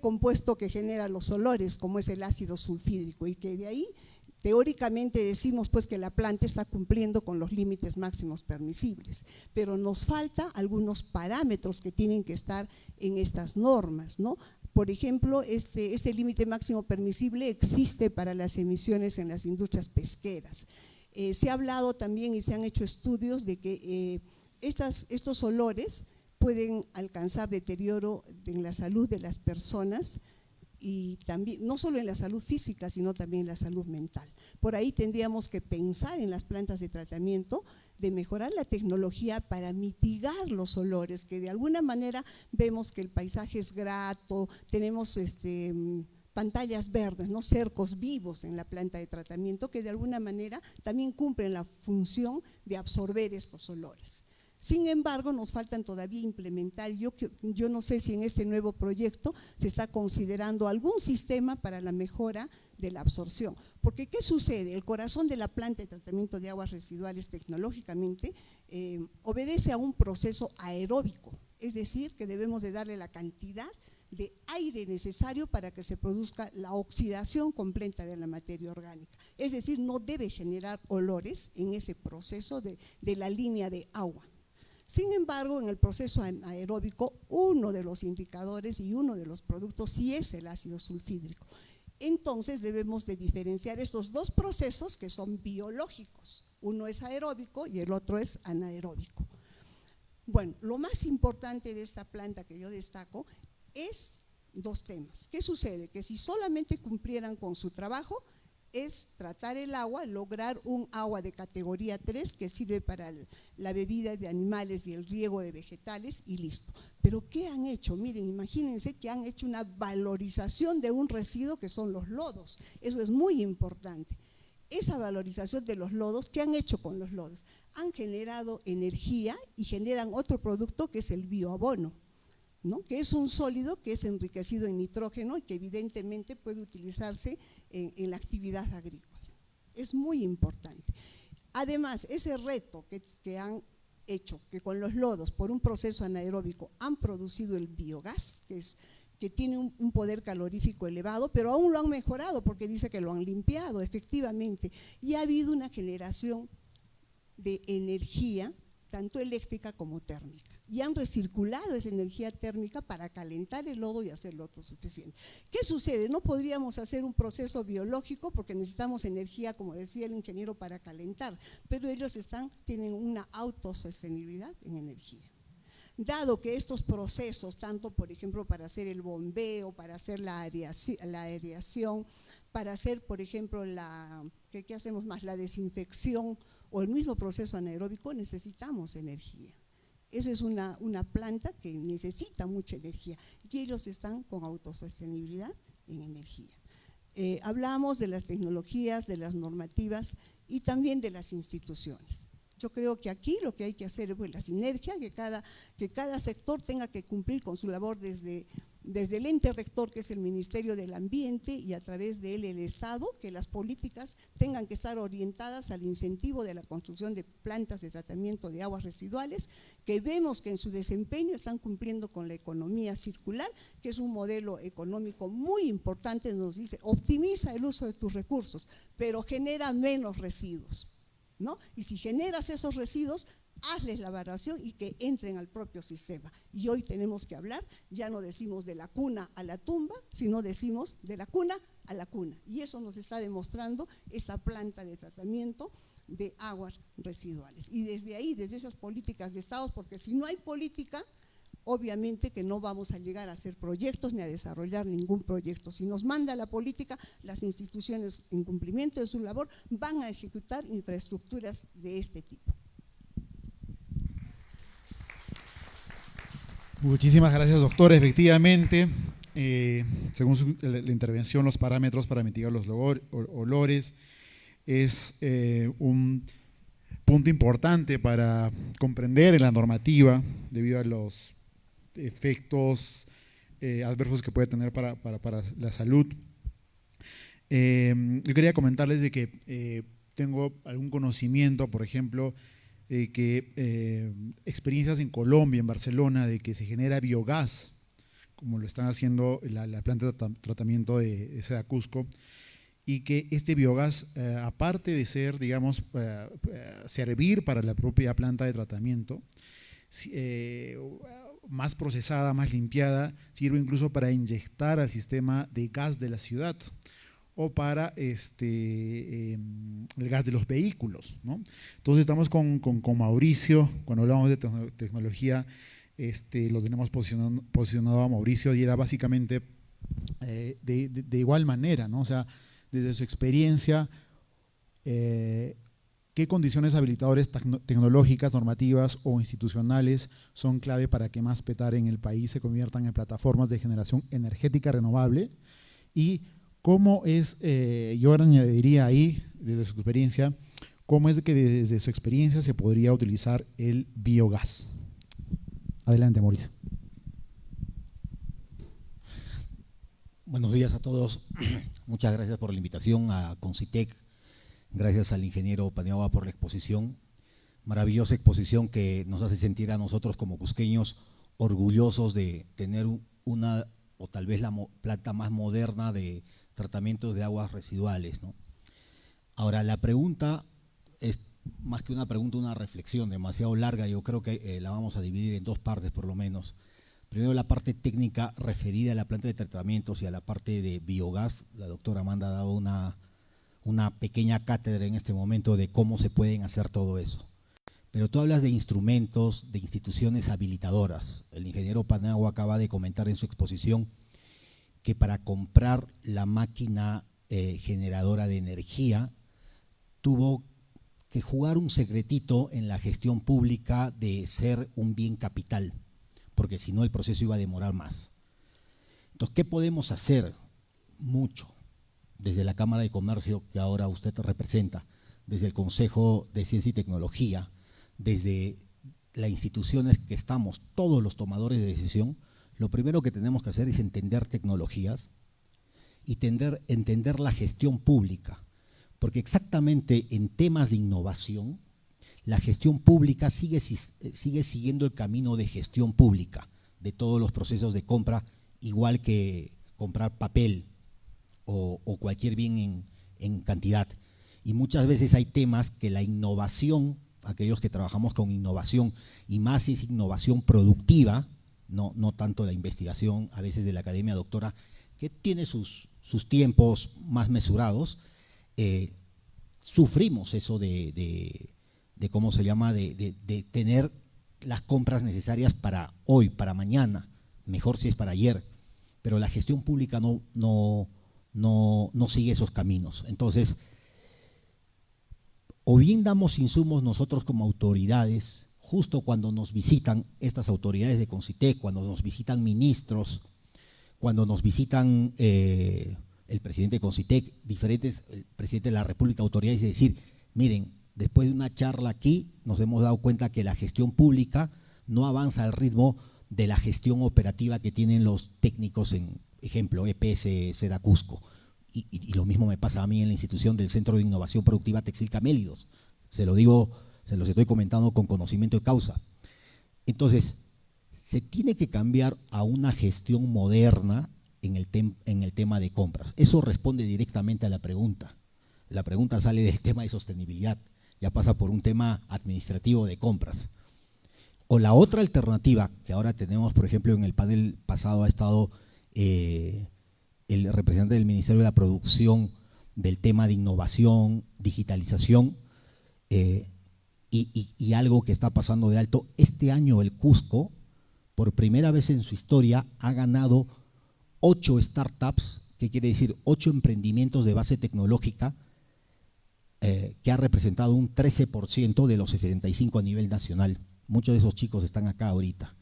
compuesto que genera los olores, como es el ácido sulfídrico, y que de ahí teóricamente decimos pues que la planta está cumpliendo con los límites máximos permisibles, pero nos falta algunos parámetros que tienen que estar en estas normas, ¿no? Por ejemplo, este límite máximo permisible existe para las emisiones en las industrias pesqueras. Se ha hablado también y se han hecho estudios de que estos olores pueden alcanzar deterioro en la salud de las personas, y también, no solo en la salud física, sino también en la salud mental. Por ahí tendríamos que pensar en las plantas de tratamiento, de mejorar la tecnología para mitigar los olores, que de alguna manera vemos que el paisaje es grato, tenemos pantallas verdes, ¿no? Cercos vivos en la planta de tratamiento, que de alguna manera también cumplen la función de absorber estos olores. Sin embargo, nos faltan todavía implementar, yo no sé si en este nuevo proyecto se está considerando algún sistema para la mejora de la absorción. Porque ¿qué sucede? El corazón de la planta de tratamiento de aguas residuales tecnológicamente obedece a un proceso aeróbico, es decir, que debemos de darle la cantidad de aire necesario para que se produzca la oxidación completa de la materia orgánica. Es decir, no debe generar olores en ese proceso de la línea de agua. Sin embargo, en el proceso anaeróbico, uno de los indicadores y uno de los productos sí es el ácido sulfídrico. Entonces debemos de diferenciar estos dos procesos que son biológicos. Uno es aeróbico y el otro es anaeróbico. Bueno, lo más importante de esta planta que yo destaco es dos temas. ¿Qué sucede? Que si solamente cumplieran con su trabajo, es tratar el agua, lograr un agua de categoría 3 que sirve para la bebida de animales y el riego de vegetales y listo. Pero ¿qué han hecho? Miren, imagínense que han hecho una valorización de un residuo que son los lodos. Eso es muy importante. Esa valorización de los lodos, ¿qué han hecho con los lodos? Han generado energía y generan otro producto que es el bioabono, ¿no? Que es un sólido que es enriquecido en nitrógeno y que evidentemente puede utilizarse en la actividad agrícola. Es muy importante. Además, ese reto que han hecho, que con los lodos por un proceso anaeróbico han producido el biogás, que tiene un poder calorífico elevado, pero aún lo han mejorado porque dice que lo han limpiado efectivamente, y ha habido una generación de energía, tanto eléctrica como térmica. Y han recirculado esa energía térmica para calentar el lodo y hacerlo autosuficiente. ¿Qué sucede? No podríamos hacer un proceso biológico porque necesitamos energía, como decía el ingeniero, para calentar, pero ellos tienen una autosostenibilidad en energía. Dado que estos procesos, tanto por ejemplo para hacer el bombeo, para hacer la aireación, para hacer por ejemplo ¿qué hacemos más? La desinfección o el mismo proceso anaeróbico, necesitamos energía. Esa es una planta que necesita mucha energía y ellos están con autosostenibilidad en energía. Hablamos de las tecnologías, de las normativas y también de las instituciones. Yo creo que aquí lo que hay que hacer es la sinergia, que cada sector tenga que cumplir con su labor desde el ente rector, que es el Ministerio del Ambiente, y a través de él el Estado, que las políticas tengan que estar orientadas al incentivo de la construcción de plantas de tratamiento de aguas residuales, que vemos que en su desempeño están cumpliendo con la economía circular, que es un modelo económico muy importante. Nos dice, optimiza el uso de tus recursos, pero genera menos residuos, ¿no? Y si generas esos residuos, hazles la evaluación y que entren al propio sistema. Y hoy tenemos que hablar, ya no decimos de la cuna a la tumba, sino decimos de la cuna a la cuna. Y eso nos está demostrando esta planta de tratamiento de aguas residuales. Y desde ahí, desde esas políticas de Estado, porque si no hay política, obviamente que no vamos a llegar a hacer proyectos ni a desarrollar ningún proyecto. Si nos manda la política, las instituciones en cumplimiento de su labor van a ejecutar infraestructuras de este tipo. Muchísimas gracias, doctor. Efectivamente, según la intervención, los parámetros para mitigar los olores es un punto importante para comprender en la normativa debido a los efectos adversos que puede tener para la salud. Yo quería comentarles de que tengo algún conocimiento, por ejemplo, de que experiencias en Colombia, en Barcelona, de que se genera biogás, como lo están haciendo la planta de tratamiento de Seda Cusco, y que este biogás, aparte de ser, digamos, servir para la propia planta de tratamiento, más procesada, más limpiada, sirve incluso para inyectar al sistema de gas de la ciudad o para el gas de los vehículos, ¿no? Entonces estamos con Mauricio, cuando hablamos de tecnología, lo tenemos posicionado a Mauricio, y era básicamente de igual manera, ¿no? O sea, desde su experiencia, ¿qué condiciones habilitadoras tecnológicas, normativas o institucionales son clave para que más PETAR en el país se conviertan en plataformas de generación energética renovable? Y ¿cómo es, yo ahora añadiría ahí, desde su experiencia, cómo es que desde su experiencia se podría utilizar el biogás? Adelante, Mauricio. Buenos días a todos. Muchas gracias por la invitación a Concitec. Gracias al ingeniero Paniagua por la exposición. Maravillosa exposición que nos hace sentir a nosotros como cusqueños orgullosos de tener una, o tal vez la planta más moderna de tratamientos de aguas residuales, ¿no? Ahora, la pregunta es más que una pregunta, una reflexión demasiado larga. Yo creo que la vamos a dividir en dos partes por lo menos. Primero, la parte técnica referida a la planta de tratamientos y a la parte de biogás. La doctora Amanda ha dado una pequeña cátedra en este momento de cómo se pueden hacer todo eso. Pero tú hablas de instrumentos, de instituciones habilitadoras. El ingeniero Paniagua acaba de comentar en su exposición que para comprar la máquina generadora de energía tuvo que jugar un secretito en la gestión pública de ser un bien capital, porque si no el proceso iba a demorar más. Entonces, ¿qué podemos hacer? Mucho. Desde la Cámara de Comercio, que ahora usted representa, desde el Consejo de Ciencia y Tecnología, desde las instituciones que estamos, todos los tomadores de decisión, lo primero que tenemos que hacer es entender tecnologías y entender la gestión pública, porque exactamente en temas de innovación, la gestión pública sigue siguiendo el camino de gestión pública de todos los procesos de compra, igual que comprar papel o cualquier bien en cantidad. Y muchas veces hay temas que la innovación aquellos que trabajamos con innovación, y más es innovación productiva, no tanto la investigación a veces de la academia doctora, que tiene sus tiempos más mesurados, sufrimos eso de ¿cómo se llama?, de tener las compras necesarias para hoy, para mañana, mejor si es para ayer, pero la gestión pública no sigue esos caminos. Entonces, o bien damos insumos nosotros como autoridades, justo cuando nos visitan estas autoridades de Concitec, cuando nos visitan ministros, cuando nos visitan el presidente de Concitec, el presidente de la República, autoridades, y decir, miren, después de una charla aquí nos hemos dado cuenta que la gestión pública no avanza al ritmo de la gestión operativa que tienen los técnicos en, ejemplo, EPS Seda Cusco. Y lo mismo me pasa a mí en la institución del Centro de Innovación Productiva Textil Camélidos. Se los estoy comentando con conocimiento de causa. Entonces, se tiene que cambiar a una gestión moderna en el tema de compras. Eso responde directamente a la pregunta. La pregunta sale del tema de sostenibilidad, ya pasa por un tema administrativo de compras. O la otra alternativa que ahora tenemos, por ejemplo, en el panel pasado ha estado el representante del Ministerio de la Producción del tema de innovación, digitalización, y algo que está pasando de alto. Este año el Cusco, por primera vez en su historia, ha ganado 8 startups, que quiere decir 8 emprendimientos de base tecnológica, que ha representado un 13% de los 65 a nivel nacional. Muchos de esos chicos están acá ahorita.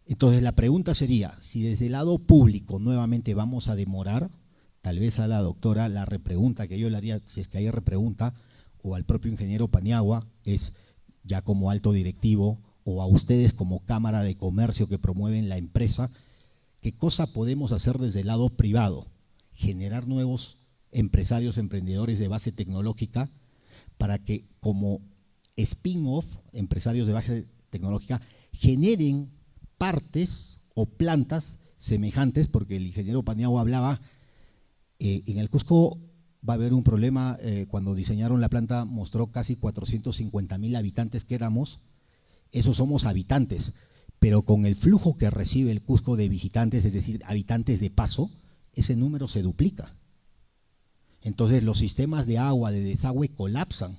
Entonces la pregunta sería, si desde el lado público nuevamente vamos a demorar, tal vez a la doctora la repregunta que yo le haría, si es que hay repregunta, o al propio ingeniero Paniagua, es ya como alto directivo, o a ustedes como Cámara de Comercio que promueven la empresa, ¿qué cosa podemos hacer desde el lado privado? Generar nuevos empresarios, emprendedores de base tecnológica, para que como spin-off, empresarios de base tecnológica, generen partes o plantas semejantes, porque el ingeniero Paniagua hablaba, en el Cusco va a haber un problema. Cuando diseñaron la planta mostró casi 450.000 habitantes que éramos, esos somos habitantes, pero con el flujo que recibe el Cusco de visitantes, es decir, habitantes de paso, ese número se duplica. Entonces los sistemas de agua, de desagüe colapsan.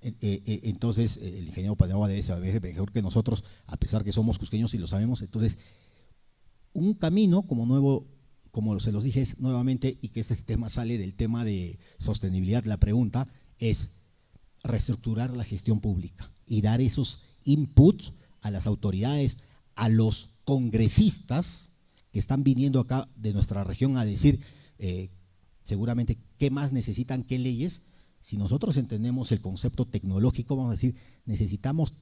Entonces el ingeniero Paniagua debe saber mejor que nosotros, a pesar que somos cusqueños y lo sabemos. Entonces, un camino como nuevo, como se los dije, es nuevamente, y que este tema sale del tema de sostenibilidad, la pregunta es reestructurar la gestión pública y dar esos inputs a las autoridades, a los congresistas que están viniendo acá de nuestra región a decir seguramente qué más necesitan, qué leyes. Si nosotros entendemos el concepto tecnológico, vamos a decir, necesitamos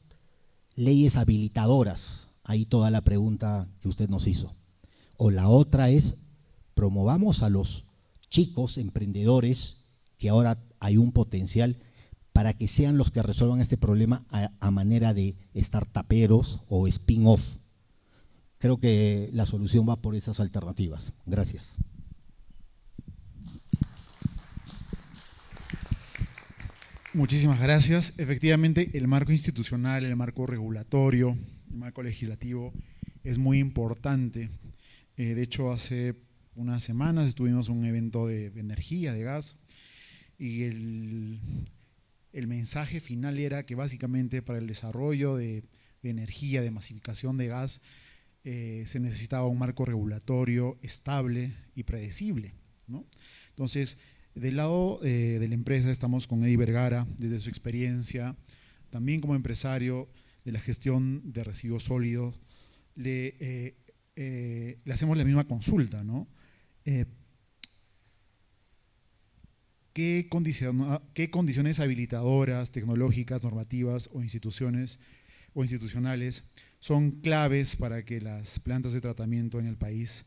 leyes habilitadoras. Ahí toda la pregunta que usted nos hizo. O la otra es, promovamos a los chicos emprendedores, que ahora hay un potencial, para que sean los que resuelvan este problema a manera de startuperos o spin-off. Creo que la solución va por esas alternativas. Gracias. Muchísimas gracias. Efectivamente, el marco institucional, el marco regulatorio, el marco legislativo es muy importante. De hecho, hace unas semanas estuvimos en un evento de energía, de gas, y el mensaje final era que básicamente para el desarrollo de energía, de masificación de gas, se necesitaba un marco regulatorio estable y predecible, ¿no? Entonces, del lado de la empresa estamos con Eddie Vergara, desde su experiencia, también como empresario de la gestión de residuos sólidos, le hacemos la misma consulta, ¿no? ¿Qué condiciones habilitadoras, tecnológicas, normativas o instituciones o institucionales son claves para que las plantas de tratamiento en el país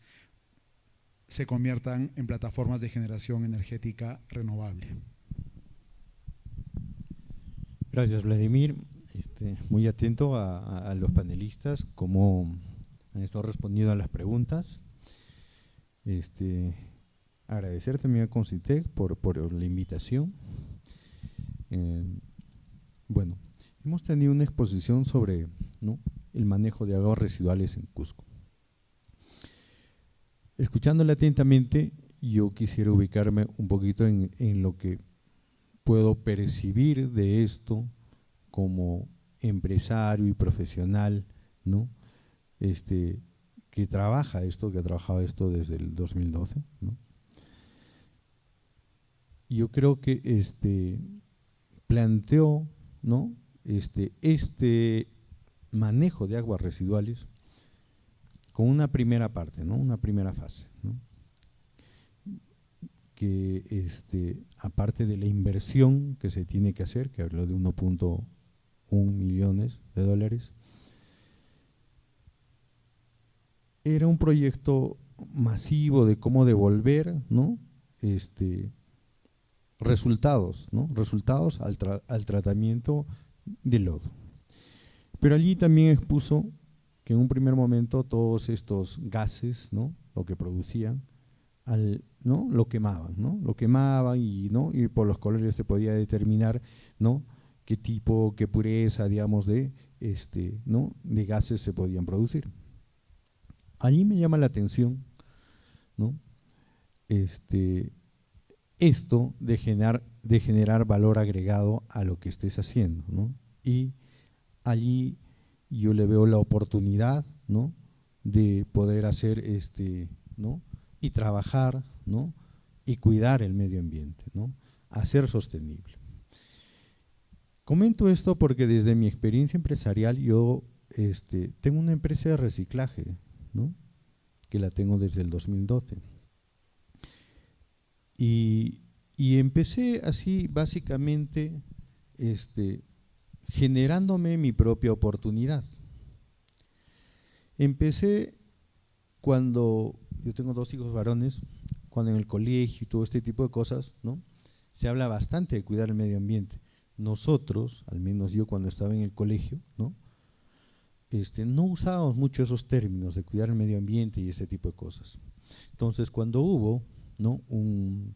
se conviertan en plataformas de generación energética renovable? Gracias, Vladimir. Muy atento a los panelistas, cómo han estado respondiendo a las preguntas. Agradecer también a Concitec por la invitación. Bueno, hemos tenido una exposición sobre, ¿no?, el manejo de aguas residuales en Cusco. Escuchándole atentamente, yo quisiera ubicarme un poquito en lo que puedo percibir de esto como empresario y profesional, ¿no?, que trabaja esto, que ha trabajado esto desde el 2012, ¿no? Yo creo que planteó, ¿no?, este manejo de aguas residuales con una primera parte, ¿no?, una primera fase, ¿no?, que aparte de la inversión que se tiene que hacer, que habló de 1.1 millones de dólares, era un proyecto masivo de cómo devolver, ¿no?, resultados, ¿no?, resultados al tratamiento del lodo. Pero allí también expuso que en un primer momento todos estos gases, ¿no?, lo que producían, ¿no?, lo quemaban, ¿no?, lo quemaban y por los colores se podía determinar, ¿no?, qué tipo, qué pureza, digamos, ¿no?, de gases se podían producir. Allí me llama la atención, ¿no?, esto de generar valor agregado a lo que estés haciendo, ¿no? Y allí yo le veo la oportunidad, ¿no?, de poder hacer ¿no?, y trabajar, ¿no?, y cuidar el medio ambiente, ¿no?, hacer sostenible. Comento esto porque desde mi experiencia empresarial yo tengo una empresa de reciclaje, ¿no?, que la tengo desde el 2012. Y empecé así básicamente generándome mi propia oportunidad. Empecé cuando yo tengo 2 hijos varones, cuando en el colegio y todo este tipo de cosas, ¿no?, se habla bastante de cuidar el medio ambiente. Nosotros, al menos yo cuando estaba en el colegio, ¿no?, no usábamos mucho esos términos de cuidar el medio ambiente y ese tipo de cosas. Entonces, cuando hubo, ¿no?, un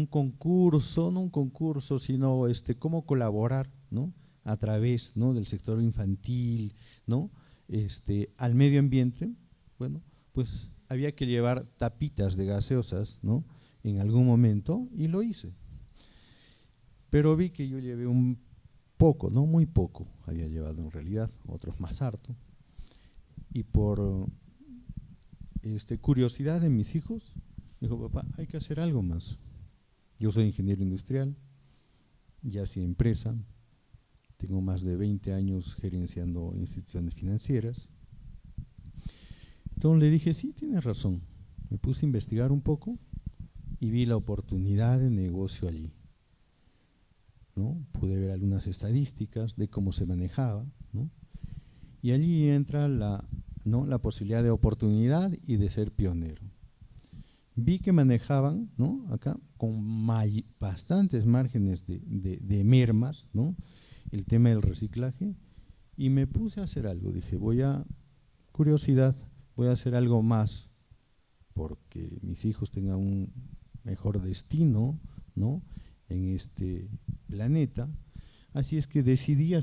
concurso, no un concurso, sino cómo colaborar, ¿no?, a través, ¿no?, del sector infantil, ¿no?, al medio ambiente, bueno, pues había que llevar tapitas de gaseosas, ¿no?, en algún momento, y lo hice. Pero vi que yo llevé un poco, no muy poco, había llevado en realidad, otros más harto, y por curiosidad de mis hijos, dijo: papá, hay que hacer algo más. Yo soy ingeniero industrial, ya hacía empresa, tengo más de 20 años gerenciando instituciones financieras. Entonces le dije: sí, tienes razón. Me puse a investigar un poco y vi la oportunidad de negocio allí, ¿no? Pude ver algunas estadísticas de cómo se manejaba, ¿no? Y allí entra la posibilidad de oportunidad y de ser pionero. Vi que manejaban, ¿no?, acá con bastantes márgenes de mermas, ¿no?, el tema del reciclaje, y me puse a hacer algo. Dije: curiosidad, voy a hacer algo más porque mis hijos tengan un mejor destino, ¿no?, en este planeta. Así es que decidí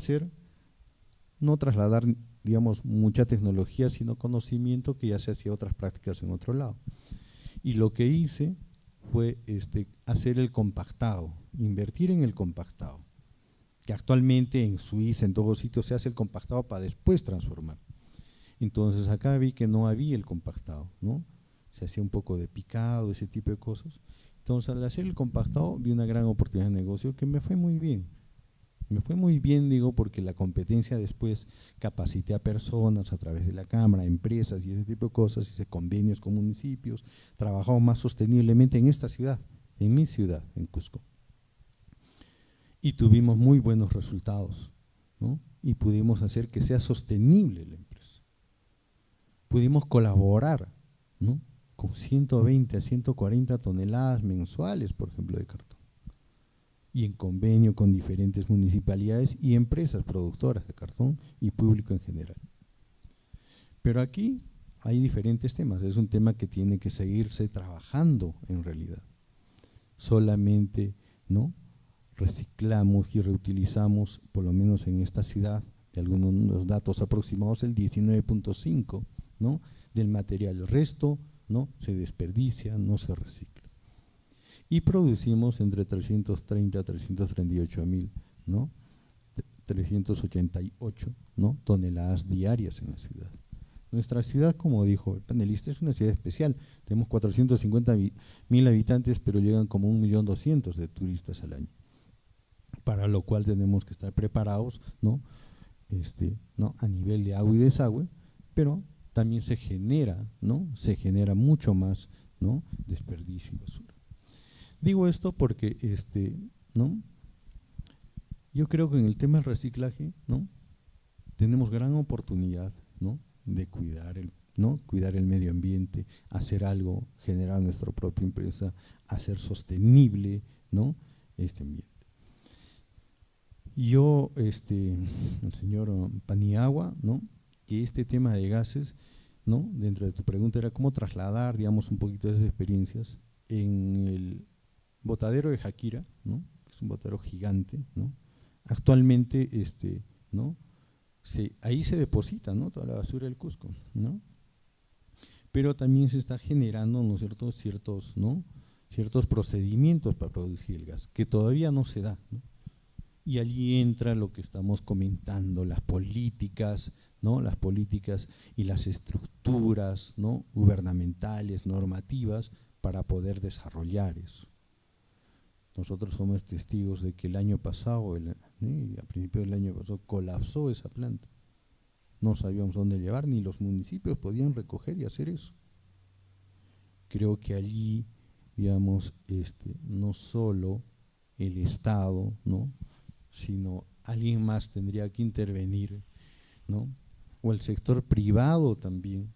no trasladar, digamos, mucha tecnología, sino conocimiento que ya se hacía otras prácticas en otro lado. Y lo que hice fue hacer el compactado, invertir en el compactado, que actualmente en Suiza, en todos sitios, se hace el compactado para después transformar. Entonces acá vi que no había el compactado, ¿no? Se hacía un poco de picado, ese tipo de cosas. Entonces, al hacer el compactado, vi una gran oportunidad de negocio que me fue muy bien. Me fue muy bien, digo, porque la competencia después capacité a personas a través de la Cámara, empresas y ese tipo de cosas, hice convenios con municipios, trabajamos más sosteniblemente en esta ciudad, en mi ciudad, en Cusco. Y tuvimos muy buenos resultados, ¿no? Y pudimos hacer que sea sostenible la empresa. Pudimos colaborar, ¿no?, con 120 a 140 toneladas mensuales, por ejemplo, de cartón, y en convenio con diferentes municipalidades y empresas productoras de cartón y público en general. Pero aquí hay diferentes temas, es un tema que tiene que seguirse trabajando en realidad. Solamente, ¿no?, reciclamos y reutilizamos, por lo menos en esta ciudad, de algunos datos aproximados, el 19.5%, ¿no?, del material. El resto, ¿no?, se desperdicia, no se recicla. Y producimos entre 330 a 338 mil, ¿no?, 388, ¿no?, toneladas diarias en la ciudad. Nuestra ciudad, como dijo el panelista, es una ciudad especial. Tenemos 450.000 habitantes, pero llegan como 1.200.000 de turistas al año. Para lo cual tenemos que estar preparados, ¿no?, ¿no?, a nivel de agua y desagüe, pero también se genera, ¿no?, se genera mucho más, ¿no?, desperdicio y basura. Digo esto porque, ¿no?, yo creo que en el tema del reciclaje, ¿no?, tenemos gran oportunidad, ¿no?, de cuidar el medio ambiente, hacer algo, generar nuestra propia empresa, hacer sostenible, ¿no?, este ambiente. Yo, el señor Paniagua, ¿no?, que este tema de gases, ¿no?, dentro de tu pregunta era cómo trasladar, digamos, un poquito de esas experiencias en el botadero de Jaquira, ¿no?, que es un botadero gigante, ¿no? Actualmente, ¿no?, ahí se deposita, ¿no?, toda la basura del Cusco, ¿no? Pero también se está generando, ¿no es cierto?, ciertos procedimientos para producir el gas, que todavía no se da, ¿no? Y allí entra lo que estamos comentando, las políticas, ¿no?, las políticas y las estructuras, ¿no?, gubernamentales, normativas, para poder desarrollar eso. Nosotros somos testigos de que el año pasado, a principios del año pasado, colapsó esa planta. No sabíamos dónde llevar, ni los municipios podían recoger y hacer eso. Creo que allí, digamos, no solo el Estado, ¿no?, sino alguien más tendría que intervenir, ¿no?, o el sector privado también.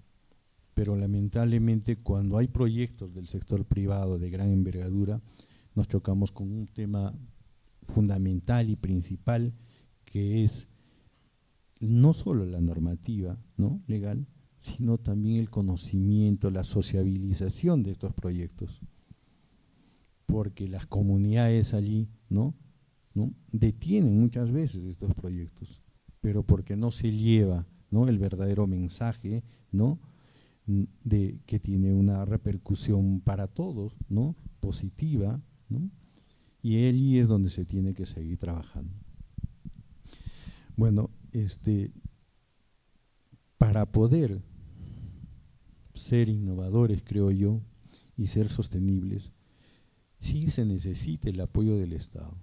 Pero lamentablemente cuando hay proyectos del sector privado de gran envergadura, nos chocamos con un tema fundamental y principal, que es no solo la normativa, ¿no?, legal, sino también el conocimiento, la sociabilización de estos proyectos. Porque las comunidades allí, ¿no?, detienen muchas veces estos proyectos, pero porque no se lleva, ¿no?, el verdadero mensaje, ¿no?, de que tiene una repercusión para todos, ¿no?, positiva, ¿no? Y allí es donde se tiene que seguir trabajando. Bueno, para poder ser innovadores, creo yo, y ser sostenibles, sí se necesita el apoyo del Estado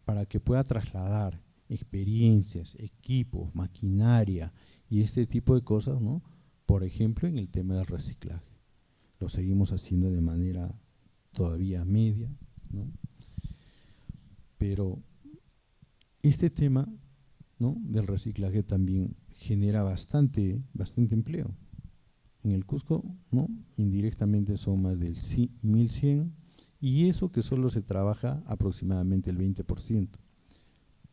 para que pueda trasladar experiencias, equipos, maquinaria y este tipo de cosas, ¿no? Por ejemplo, en el tema del reciclaje. Lo seguimos haciendo de manera todavía media, ¿no? Pero este tema, ¿no?, del reciclaje también genera bastante empleo. En el Cusco, ¿no?, indirectamente son más del 1.100, y eso que solo se trabaja aproximadamente el 20%.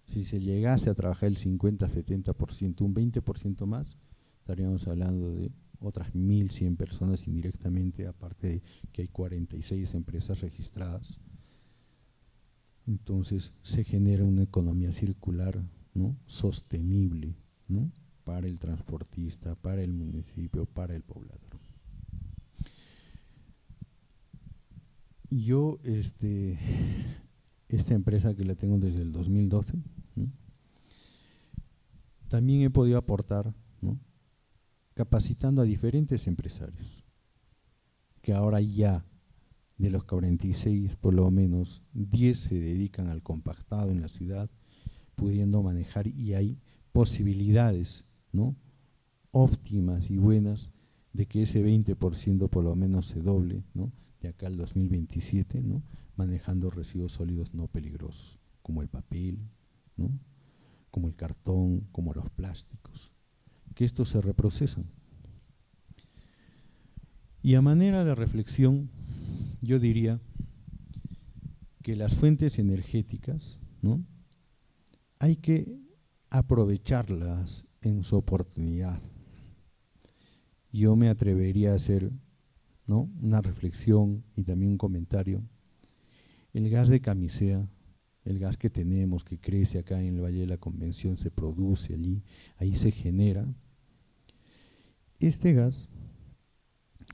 Si se llegase a trabajar el 50-70%, un 20% más, estaríamos hablando de otras 1.100 personas indirectamente, aparte de que hay 46 empresas registradas. Entonces se genera una economía circular, ¿no?, sostenible, ¿no?, para el transportista, para el municipio, para el poblador. Yo, esta empresa que la tengo desde el 2012, ¿no?, también he podido aportar, ¿no?, capacitando a diferentes empresarios, que ahora ya de los 46, por lo menos 10 se dedican al compactado en la ciudad, pudiendo manejar, y hay posibilidades, ¿no?, óptimas y buenas de que ese 20% por lo menos se doble, ¿no?, de acá al 2027, ¿no?, manejando residuos sólidos no peligrosos, como el papel, ¿no?, como el cartón, como los plásticos, que estos se reprocesan. Y a manera de reflexión, yo diría que las fuentes energéticas, ¿no?, hay que aprovecharlas en su oportunidad. Yo me atrevería a hacer, ¿no?, una reflexión y también un comentario. El gas de camisea, el gas que tenemos, que crece acá en el Valle de la Convención, se produce allí, ahí se genera. Este gas,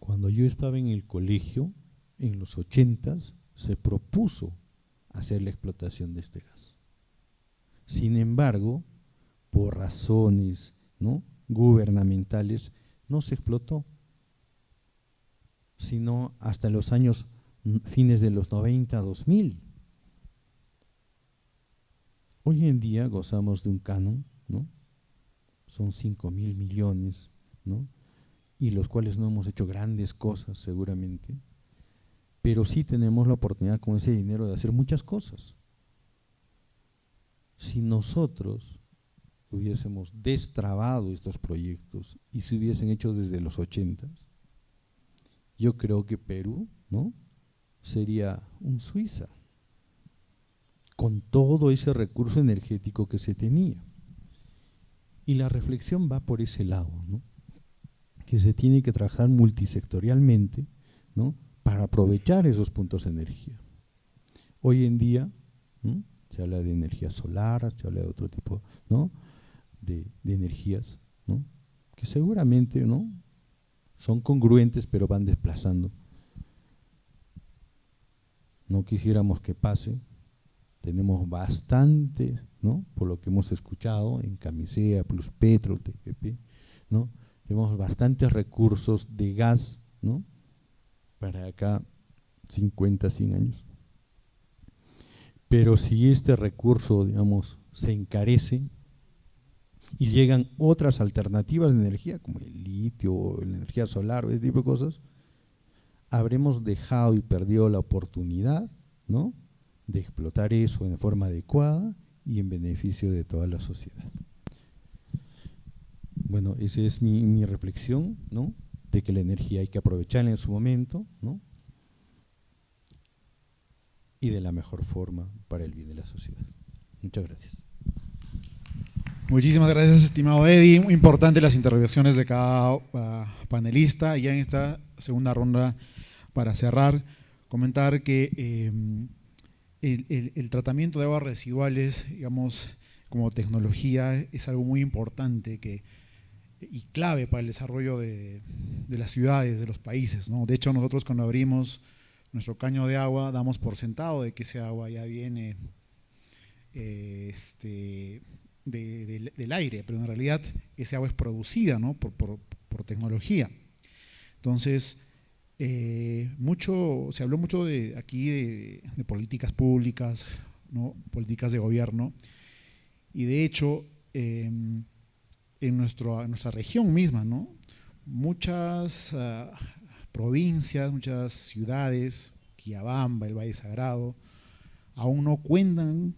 cuando yo estaba en el colegio, en los 80s, se propuso hacer la explotación de este gas. Sin embargo, por razones, ¿no?, gubernamentales, no se explotó, sino hasta los años fines de los 90, 2000. Hoy en día gozamos de un canon, ¿no? Son 5.000 millones, ¿no?, y los cuales no hemos hecho grandes cosas seguramente, pero sí tenemos la oportunidad con ese dinero de hacer muchas cosas. Si nosotros hubiésemos destrabado estos proyectos y se hubiesen hecho desde los 80s, yo creo que Perú, ¿no?, sería un Suiza, con todo ese recurso energético que se tenía. Y la reflexión va por ese lado, ¿no?, que se tiene que trabajar multisectorialmente, ¿no?, para aprovechar esos puntos de energía. Hoy en día, ¿no?, se habla de energía solar, se habla de otro tipo, ¿no?, de energías, ¿no?, que seguramente, ¿no?, son congruentes, pero van desplazando. No quisiéramos que pase. Tenemos bastante, ¿no?, por lo que hemos escuchado en Camisea, Plus Petro, TGP, ¿no?, tenemos bastantes recursos de gas, ¿no?, para acá 50, 100 años. Pero si este recurso, digamos, se encarece y llegan otras alternativas de energía, como el litio o la energía solar o ese tipo de cosas, habremos dejado y perdido la oportunidad, ¿no?, de explotar eso de forma adecuada y en beneficio de toda la sociedad. Bueno, esa es mi reflexión, ¿no?, de que la energía hay que aprovecharla en su momento, ¿no?, y de la mejor forma para el bien de la sociedad. Muchas gracias. Muchísimas gracias, estimado Eddie. Muy importante las intervenciones de cada panelista. Y ya en esta segunda ronda, para cerrar, comentar que el tratamiento de aguas residuales, digamos, como tecnología, es algo muy importante y clave para el desarrollo de las ciudades, de los países, ¿no? De hecho, nosotros cuando abrimos nuestro caño de agua, damos por sentado de que ese agua ya viene del aire, pero en realidad ese agua es producida, ¿no?, por tecnología. Entonces, se habló mucho aquí de políticas públicas, ¿no?, políticas de gobierno, y de hecho, en nuestra región misma, ¿no?, muchas provincias, muchas ciudades, Quillabamba, el Valle Sagrado, aún no cuentan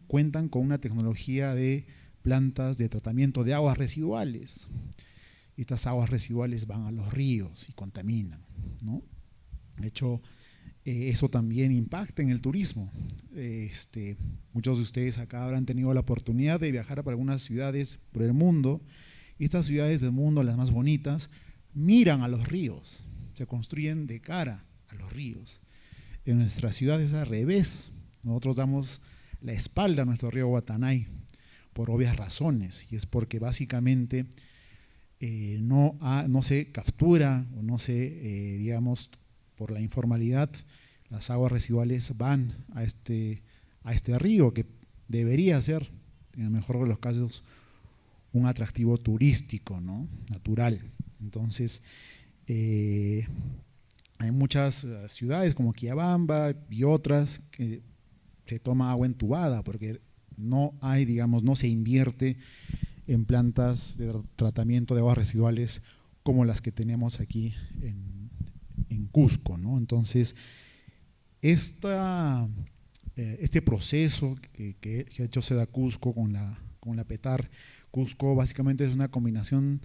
con una tecnología de plantas de tratamiento de aguas residuales. Estas aguas residuales van a los ríos y contaminan, ¿no? De hecho, eso también impacta en el turismo. Muchos de ustedes acá habrán tenido la oportunidad de viajar para algunas ciudades por el mundo, y estas ciudades del mundo, las más bonitas, miran a los ríos, se construyen de cara a los ríos. En nuestra ciudad es al revés. Nosotros damos la espalda a nuestro río Guatanay por obvias razones, y es porque básicamente no se captura o no se, digamos, por la informalidad, las aguas residuales van a este río, que debería ser, en el mejor de los casos, un atractivo turístico, ¿no?, natural. Entonces, hay muchas ciudades como Quillabamba y otras que se toma agua entubada porque no se invierte en plantas de tratamiento de aguas residuales como las que tenemos aquí en Cusco, ¿no? Entonces, este proceso que ha hecho Sedacusco con la PETAR Cusco básicamente es una combinación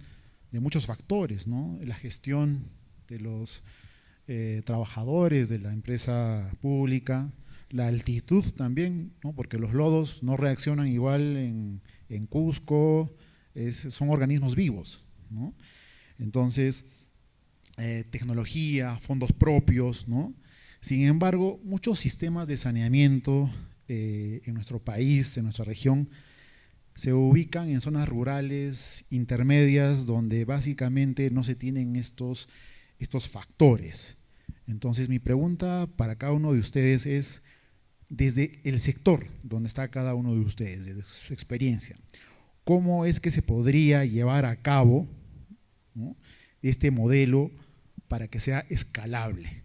de muchos factores, ¿no? La gestión de los trabajadores de la empresa pública, la altitud también, ¿no?, porque los lodos no reaccionan igual en Cusco, son organismos vivos, ¿no? Entonces, tecnología, fondos propios, ¿no? Sin embargo, muchos sistemas de saneamiento en nuestro país, en nuestra región, se ubican en zonas rurales intermedias donde básicamente no se tienen estos factores. Entonces mi pregunta para cada uno de ustedes es, desde el sector donde está cada uno de ustedes, desde su experiencia, ¿cómo es que se podría llevar a cabo, ¿no?, este modelo para que sea escalable,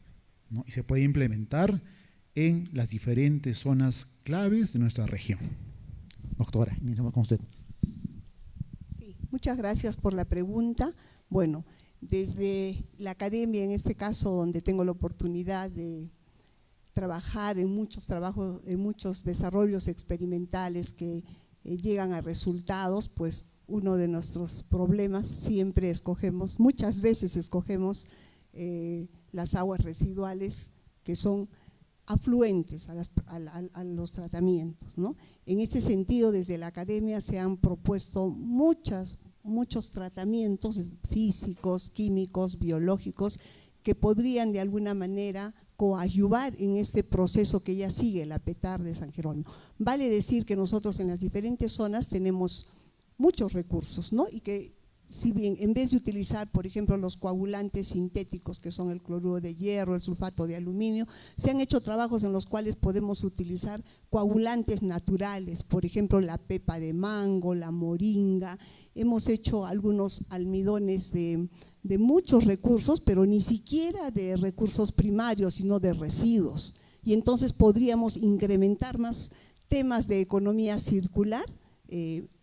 ¿no?, y se pueda implementar en las diferentes zonas claves de nuestra región? Doctora, iniciamos con usted. Sí, muchas gracias por la pregunta. Bueno, desde la academia, en este caso, donde tengo la oportunidad de trabajar en muchos desarrollos experimentales que llegan a resultados, pues uno de nuestros problemas siempre muchas veces escogemos las aguas residuales que son afluentes a los tratamientos, ¿no? En este sentido, desde la academia se han propuesto muchos tratamientos físicos, químicos, biológicos, que podrían de alguna manera coadyuvar en este proceso que ya sigue la PETAR de San Jerónimo. Vale decir que nosotros en las diferentes zonas tenemos muchos recursos, ¿no? Y que si bien en vez de utilizar, por ejemplo, los coagulantes sintéticos, que son el cloruro de hierro, el sulfato de aluminio, se han hecho trabajos en los cuales podemos utilizar coagulantes naturales, por ejemplo, la pepa de mango, la moringa. Hemos hecho algunos almidones de muchos recursos, pero ni siquiera de recursos primarios, sino de residuos. Y entonces podríamos incrementar más temas de economía circular,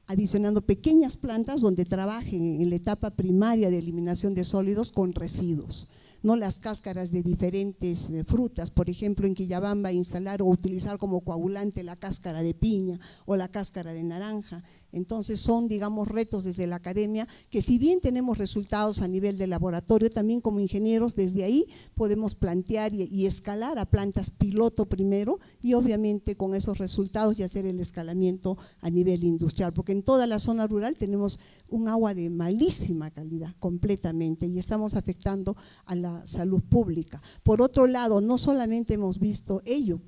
adicionando pequeñas plantas donde trabajen en la etapa primaria de eliminación de sólidos con residuos, ¿no? Las cáscaras de diferentes frutas, por ejemplo, en Quillabamba instalar o utilizar como coagulante la cáscara de piña o la cáscara de naranja. Entonces son, digamos, retos desde la academia que, si bien tenemos resultados a nivel de laboratorio, también como ingenieros desde ahí podemos plantear y escalar a plantas piloto primero, y obviamente con esos resultados y hacer el escalamiento a nivel industrial, porque en toda la zona rural tenemos un agua de malísima calidad completamente y estamos afectando a la salud pública. Por otro lado, no solamente hemos visto ello,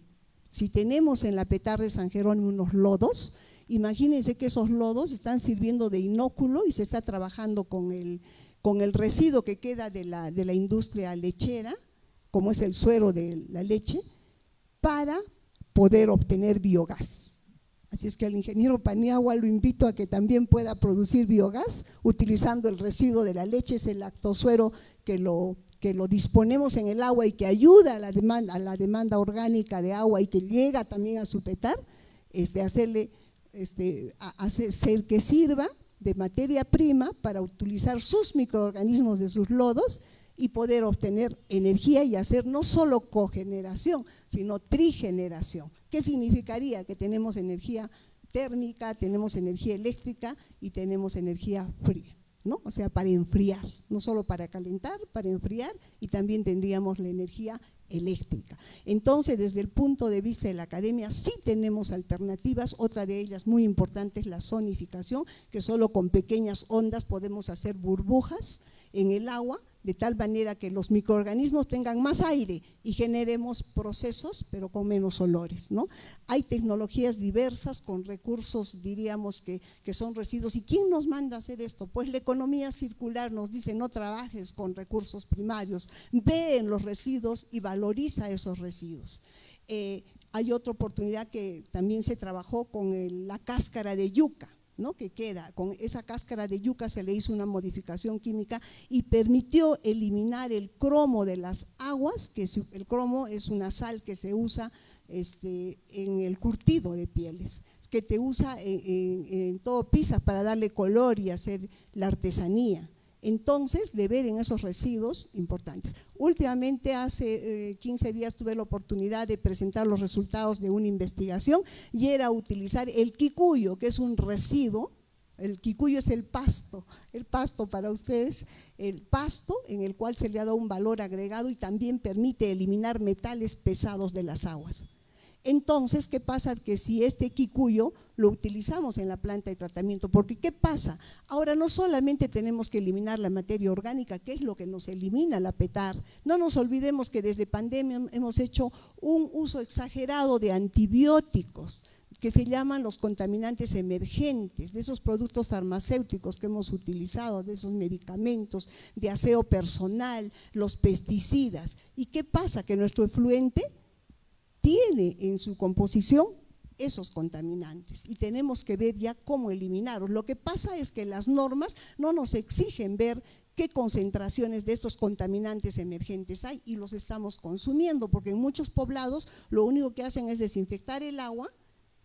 si tenemos en la PETAR de San Jerónimo unos lodos, imagínense que esos lodos están sirviendo de inóculo y se está trabajando con el residuo que queda de la industria lechera, como es el suero de la leche, para poder obtener biogás. Así es que al ingeniero Paniagua lo invito a que también pueda producir biogás utilizando el residuo de la leche, es el lactosuero que lo disponemos en el agua y que ayuda a la demanda orgánica de agua y que llega también a su PETAR, hacer que sirva de materia prima para utilizar sus microorganismos de sus lodos y poder obtener energía y hacer no solo cogeneración, sino trigeneración. ¿Qué significaría? Que tenemos energía térmica, tenemos energía eléctrica y tenemos energía fría, ¿no? O sea, para enfriar, no solo para calentar, para enfriar, y también tendríamos la energía eléctrica. Entonces, desde el punto de vista de la academia, sí tenemos alternativas. Otra de ellas muy importante es la zonificación, que solo con pequeñas ondas podemos hacer burbujas en el agua, de tal manera que los microorganismos tengan más aire y generemos procesos, pero con menos olores, ¿no? Hay tecnologías diversas con recursos, diríamos que son residuos. ¿Y quién nos manda a hacer esto? Pues la economía circular nos dice: no trabajes con recursos primarios, ve en los residuos y valoriza esos residuos. Hay otra oportunidad que también se trabajó con la cáscara de yuca, ¿no? Que queda, con esa cáscara de yuca se le hizo una modificación química y permitió eliminar el cromo de las aguas, que el cromo es una sal que se usa en el curtido de pieles, que te usa en todo Pisa para darle color y hacer la artesanía. Entonces, de ver en esos residuos importantes. Últimamente, hace 15 días tuve la oportunidad de presentar los resultados de una investigación y era utilizar el quicuyo, que es un residuo. El quicuyo es el pasto para ustedes, el pasto en el cual se le ha dado un valor agregado y también permite eliminar metales pesados de las aguas. Entonces, ¿qué pasa? Que si este quicuyo lo utilizamos en la planta de tratamiento, porque ¿qué pasa? Ahora no solamente tenemos que eliminar la materia orgánica, que es lo que nos elimina la PETAR, no nos olvidemos que desde pandemia hemos hecho un uso exagerado de antibióticos, que se llaman los contaminantes emergentes, de esos productos farmacéuticos que hemos utilizado, de esos medicamentos, de aseo personal, los pesticidas. ¿Y qué pasa? Que nuestro efluente tiene en su composición esos contaminantes y tenemos que ver ya cómo eliminarlos. Lo que pasa es que las normas no nos exigen ver qué concentraciones de estos contaminantes emergentes hay y los estamos consumiendo, porque en muchos poblados lo único que hacen es desinfectar el agua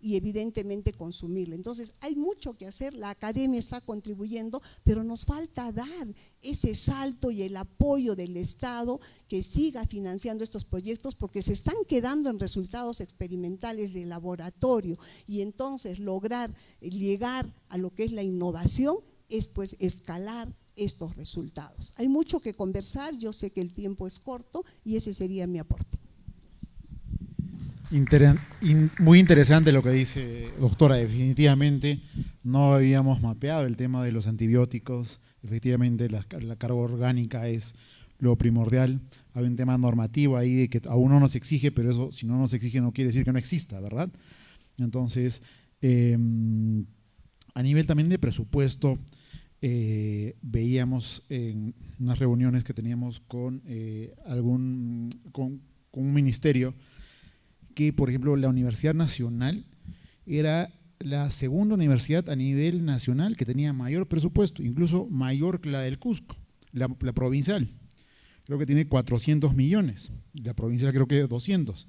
y evidentemente consumirlo. Entonces hay mucho que hacer, la academia está contribuyendo, pero nos falta dar ese salto y el apoyo del Estado que siga financiando estos proyectos, porque se están quedando en resultados experimentales de laboratorio, y entonces lograr llegar a lo que es la innovación es pues escalar estos resultados. Hay mucho que conversar, yo sé que el tiempo es corto y ese sería mi aporte. Muy interesante lo que dice, doctora. Definitivamente no habíamos mapeado el tema de los antibióticos. Efectivamente la carga orgánica es lo primordial. Hay un tema normativo ahí de que aún no nos exige, pero eso, si no nos exige, no quiere decir que no exista, ¿verdad? Entonces, a nivel también de presupuesto, veíamos en unas reuniones que teníamos con un ministerio, que, por ejemplo, la Universidad Nacional era la segunda universidad a nivel nacional que tenía mayor presupuesto, incluso mayor que la del Cusco, la provincial. Creo que tiene 400 millones, la provincial creo que 200.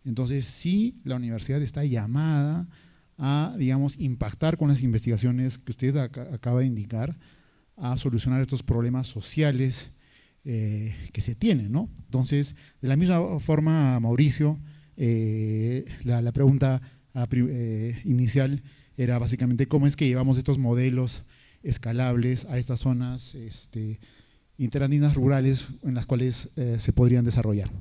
Entonces, sí, la universidad está llamada a, digamos, impactar con las investigaciones que usted acaba de indicar, a solucionar estos problemas sociales que se tienen, ¿no? Entonces, de la misma forma, Mauricio, la pregunta inicial era básicamente cómo es que llevamos estos modelos escalables a estas zonas interandinas rurales en las cuales se podrían desarrollar.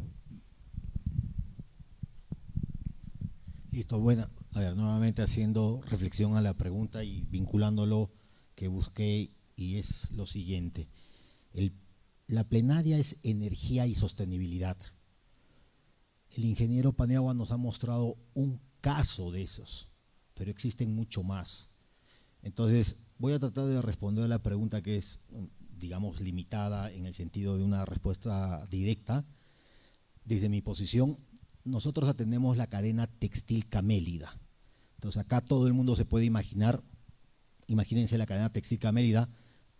Listo, bueno, a ver, nuevamente haciendo reflexión a la pregunta y vinculándolo que busqué, y es lo siguiente: la plenaria es energía y sostenibilidad. El ingeniero Paniagua nos ha mostrado un caso de esos, pero existen mucho más. Entonces, voy a tratar de responder a la pregunta que es, digamos, limitada en el sentido de una respuesta directa. Desde mi posición, nosotros atendemos la cadena textil Camélida. Entonces, acá todo el mundo se puede imaginar, imagínense la cadena textil Camélida,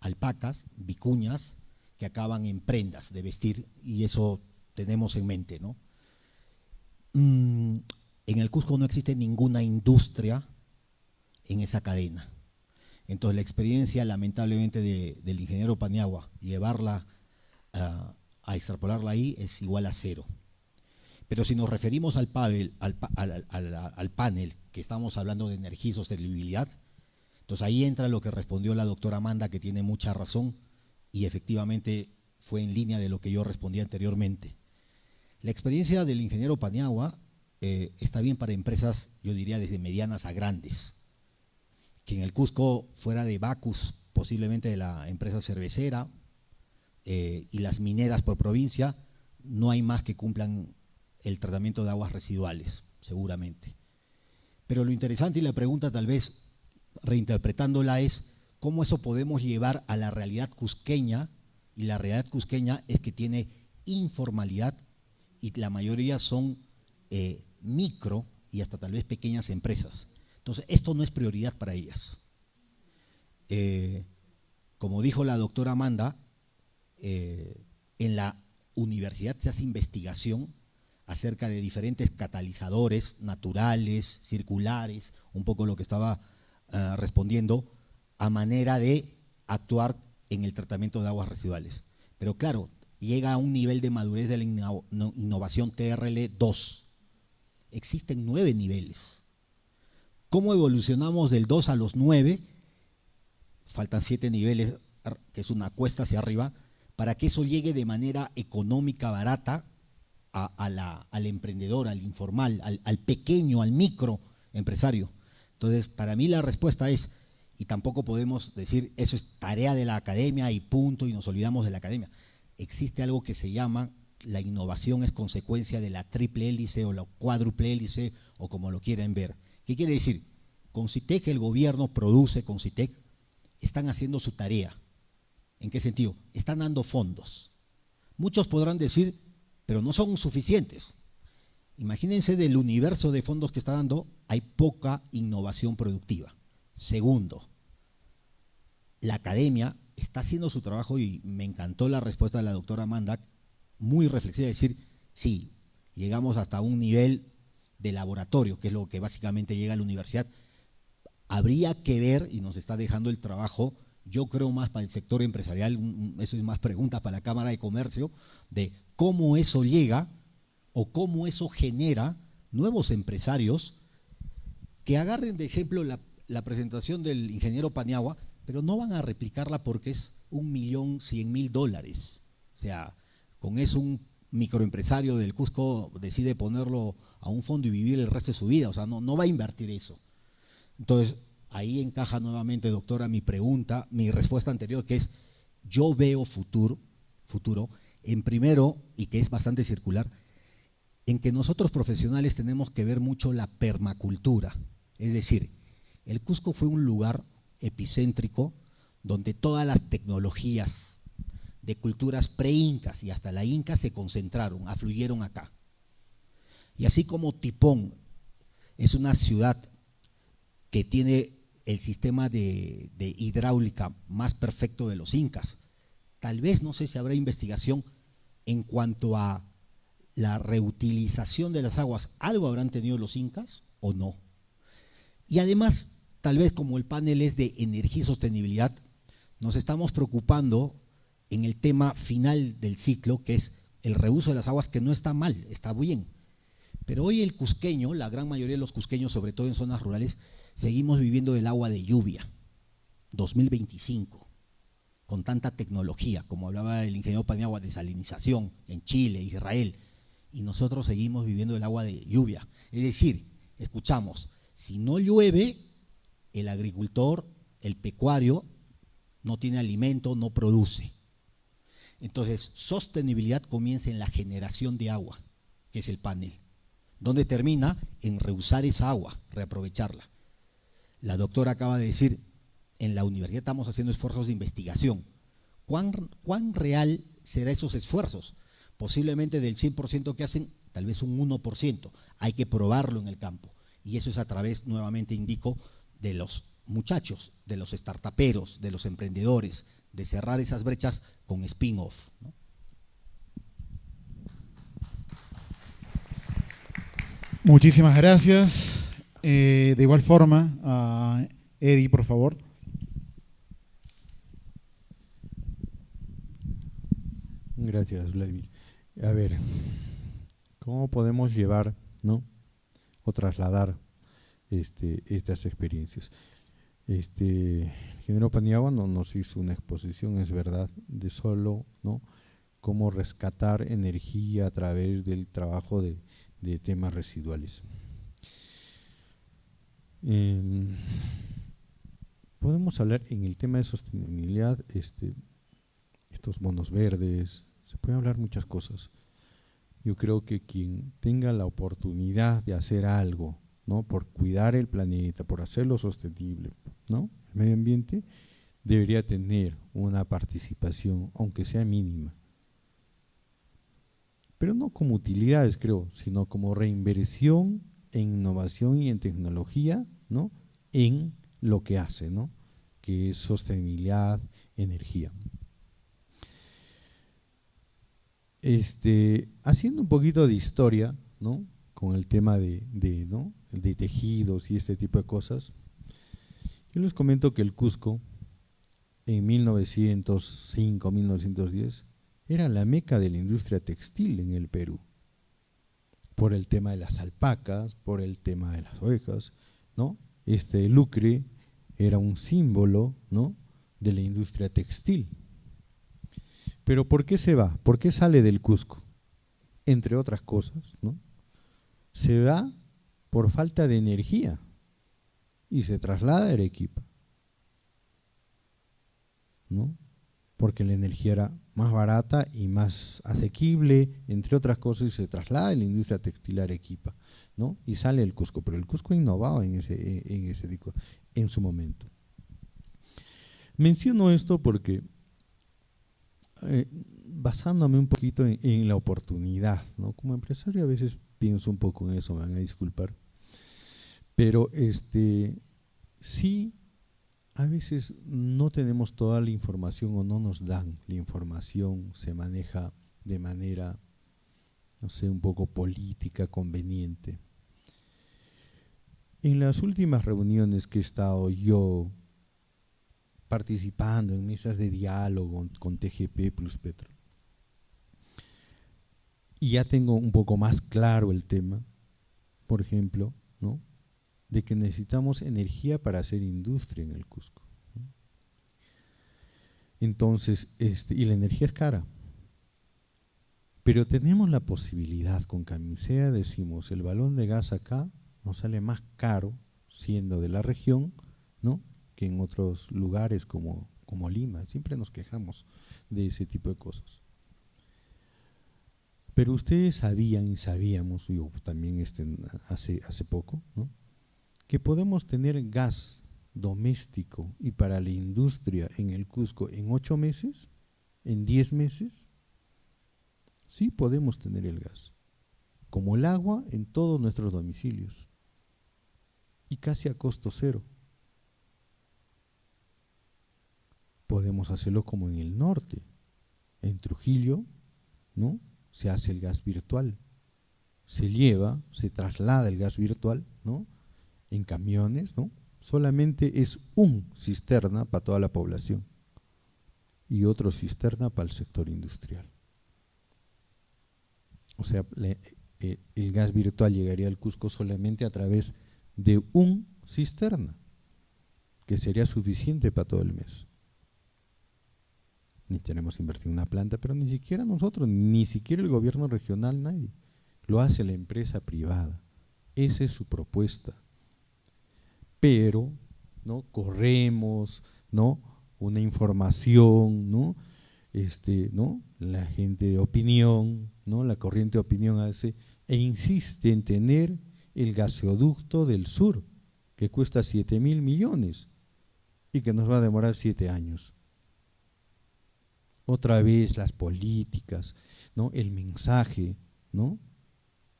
alpacas, vicuñas, que acaban en prendas de vestir, y eso tenemos en mente, ¿no? En el Cusco no existe ninguna industria en esa cadena. Entonces la experiencia, lamentablemente, del ingeniero Paniagua, llevarla a extrapolarla ahí es igual a cero. Pero si nos referimos al panel, que estamos hablando de energía y sostenibilidad, entonces ahí entra lo que respondió la doctora Amanda, que tiene mucha razón, y efectivamente fue en línea de lo que yo respondí anteriormente. La experiencia del ingeniero Paniagua está bien para empresas, yo diría, desde medianas a grandes, que en el Cusco, fuera de Bacus, posiblemente de la empresa cervecera y las mineras por provincia, no hay más que cumplan el tratamiento de aguas residuales, seguramente. Pero lo interesante y la pregunta, tal vez reinterpretándola, es cómo eso podemos llevar a la realidad cusqueña, y la realidad cusqueña es que tiene informalidad, y la mayoría son micro y hasta tal vez pequeñas empresas. Entonces, esto no es prioridad para ellas. Como dijo la doctora Amanda, en la universidad se hace investigación acerca de diferentes catalizadores naturales, circulares, un poco lo que estaba respondiendo, a manera de actuar en el tratamiento de aguas residuales. Pero claro, llega a un nivel de madurez de la innovación TRL2. Existen 9 niveles. ¿Cómo evolucionamos del 2 a los 9? Faltan 7 niveles, que es una cuesta hacia arriba, para que eso llegue de manera económica, barata, al emprendedor, al informal, al pequeño, al microempresario. Entonces, para mí la respuesta es, y tampoco podemos decir eso es tarea de la academia y punto, y nos olvidamos de la academia. Existe algo que se llama la innovación es consecuencia de la triple hélice o la cuádruple hélice o como lo quieran ver. ¿Qué quiere decir? Concitec, el gobierno produce Concitec, están haciendo su tarea. ¿En qué sentido? Están dando fondos. Muchos podrán decir, pero no son suficientes. Imagínense del universo de fondos que está dando, hay poca innovación productiva. Segundo, la academia está haciendo su trabajo y me encantó la respuesta de la doctora Mandak, muy reflexiva, decir, sí, llegamos hasta un nivel de laboratorio, que es lo que básicamente llega a la universidad. Habría que ver, y nos está dejando el trabajo, yo creo más para el sector empresarial, eso es más preguntas para la Cámara de Comercio, de cómo eso llega o cómo eso genera nuevos empresarios que agarren de ejemplo la presentación del ingeniero Paniagua, pero no van a replicarla porque es $1.100.000. O sea, con eso un microempresario del Cusco decide ponerlo a un fondo y vivir el resto de su vida, o sea, no va a invertir eso. Entonces, ahí encaja nuevamente, doctora, mi pregunta, mi respuesta anterior, que es, yo veo futuro en primero, y que es bastante circular, en que nosotros profesionales tenemos que ver mucho la permacultura, es decir, el Cusco fue un lugar epicéntrico donde todas las tecnologías de culturas pre-incas y hasta la inca se concentraron, afluyeron acá. Y así como Tipón es una ciudad que tiene el sistema de hidráulica más perfecto de los incas, tal vez, no sé si habrá investigación en cuanto a la reutilización de las aguas, ¿algo habrán tenido los incas o no? Y además, tal vez como el panel es de energía y sostenibilidad, nos estamos preocupando en el tema final del ciclo, que es el reuso de las aguas, que no está mal, está bien. Pero hoy el cusqueño, la gran mayoría de los cusqueños, sobre todo en zonas rurales, seguimos viviendo del agua de lluvia, 2025, con tanta tecnología, como hablaba el ingeniero Paniagua, de salinización en Chile, Israel, y nosotros seguimos viviendo del agua de lluvia. Es decir, escuchamos, si no llueve, el agricultor, el pecuario, no tiene alimento, no produce. Entonces, sostenibilidad comienza en la generación de agua, que es el panel, donde termina en reusar esa agua, reaprovecharla. La doctora acaba de decir, en la universidad estamos haciendo esfuerzos de investigación. ¿Cuán real serán esos esfuerzos? Posiblemente del 100% que hacen, tal vez un 1%. Hay que probarlo en el campo. Y eso es a través, nuevamente indico, de los muchachos, de los startuperos, de los emprendedores, de cerrar esas brechas con spin-off, ¿no? Muchísimas gracias. De igual forma, a Eddie, por favor. Gracias, Vladimir. A ver, ¿cómo podemos llevar, ¿no?, o trasladar estas experiencias? El ingeniero Paniagua nos hizo una exposición, es verdad, de solo, ¿no?, cómo rescatar energía a través del trabajo de temas residuales. Podemos hablar en el tema de sostenibilidad, estos bonos verdes, se puede hablar muchas cosas. Yo creo que quien tenga la oportunidad de hacer algo, ¿no?, por cuidar el planeta, por hacerlo sostenible, ¿no?, el medio ambiente, debería tener una participación, aunque sea mínima. Pero no como utilidades, creo, sino como reinversión en innovación y en tecnología, ¿no?, en lo que hace, ¿no?, que es sostenibilidad, energía. Haciendo un poquito de historia, ¿no?, con el tema de tejidos y este tipo de cosas, yo les comento que el Cusco en 1905, 1910 era la meca de la industria textil en el Perú, por el tema de las alpacas, por el tema de las ovejas, ¿no? Lucre era un símbolo, ¿no?, de la industria textil. Pero ¿por qué se va? ¿Por qué sale del Cusco? entre otras cosas, ¿no?, se va por falta de energía y se traslada a Arequipa, ¿no?, porque la energía era más barata y más asequible, entre otras cosas, y se traslada de la industria textil a Arequipa, ¿no?, y sale el Cusco, pero el Cusco innovaba en su momento. Menciono esto porque, basándome un poquito en la oportunidad, ¿no?, como empresario a veces pienso un poco en eso, me van a disculpar, pero sí, a veces no tenemos toda la información o no nos dan la información, se maneja de manera, no sé, un poco política, conveniente. En las últimas reuniones que he estado yo participando en mesas de diálogo con TGP plus Petro, y ya tengo un poco más claro el tema, por ejemplo, ¿no?, de que necesitamos energía para hacer industria en el Cusco, ¿no? Entonces, y la energía es cara, pero tenemos la posibilidad, con Camisea decimos, el balón de gas acá nos sale más caro, siendo de la región, ¿no?, que en otros lugares como Lima. Siempre nos quejamos de ese tipo de cosas. Pero ustedes sabían y sabíamos, yo también hace poco, ¿no?, que podemos tener gas doméstico y para la industria en el Cusco en 8 meses, en 10 meses. Sí podemos tener el gas, como el agua, en todos nuestros domicilios y casi a costo cero. Podemos hacerlo como en el norte, en Trujillo, ¿no?, se hace el gas virtual, se lleva, se traslada el gas virtual, ¿no?, en camiones, ¿no?, solamente es un cisterna para toda la población y otro cisterna para el sector industrial. O sea, el gas virtual llegaría al Cusco solamente a través de un cisterna, que sería suficiente para todo el mes. Ni tenemos que invertir en una planta, pero ni siquiera nosotros, ni siquiera el gobierno regional, nadie. Lo hace la empresa privada. Esa es su propuesta. Pero, ¿no?, corremos, ¿no?, una información, ¿no?, ¿no?, la gente de opinión, ¿no?, la corriente de opinión hace e insiste en tener el gasoducto del sur, que cuesta 7.000 millones y que nos va a demorar 7 años. Otra vez las políticas, ¿no?, el mensaje, ¿no?,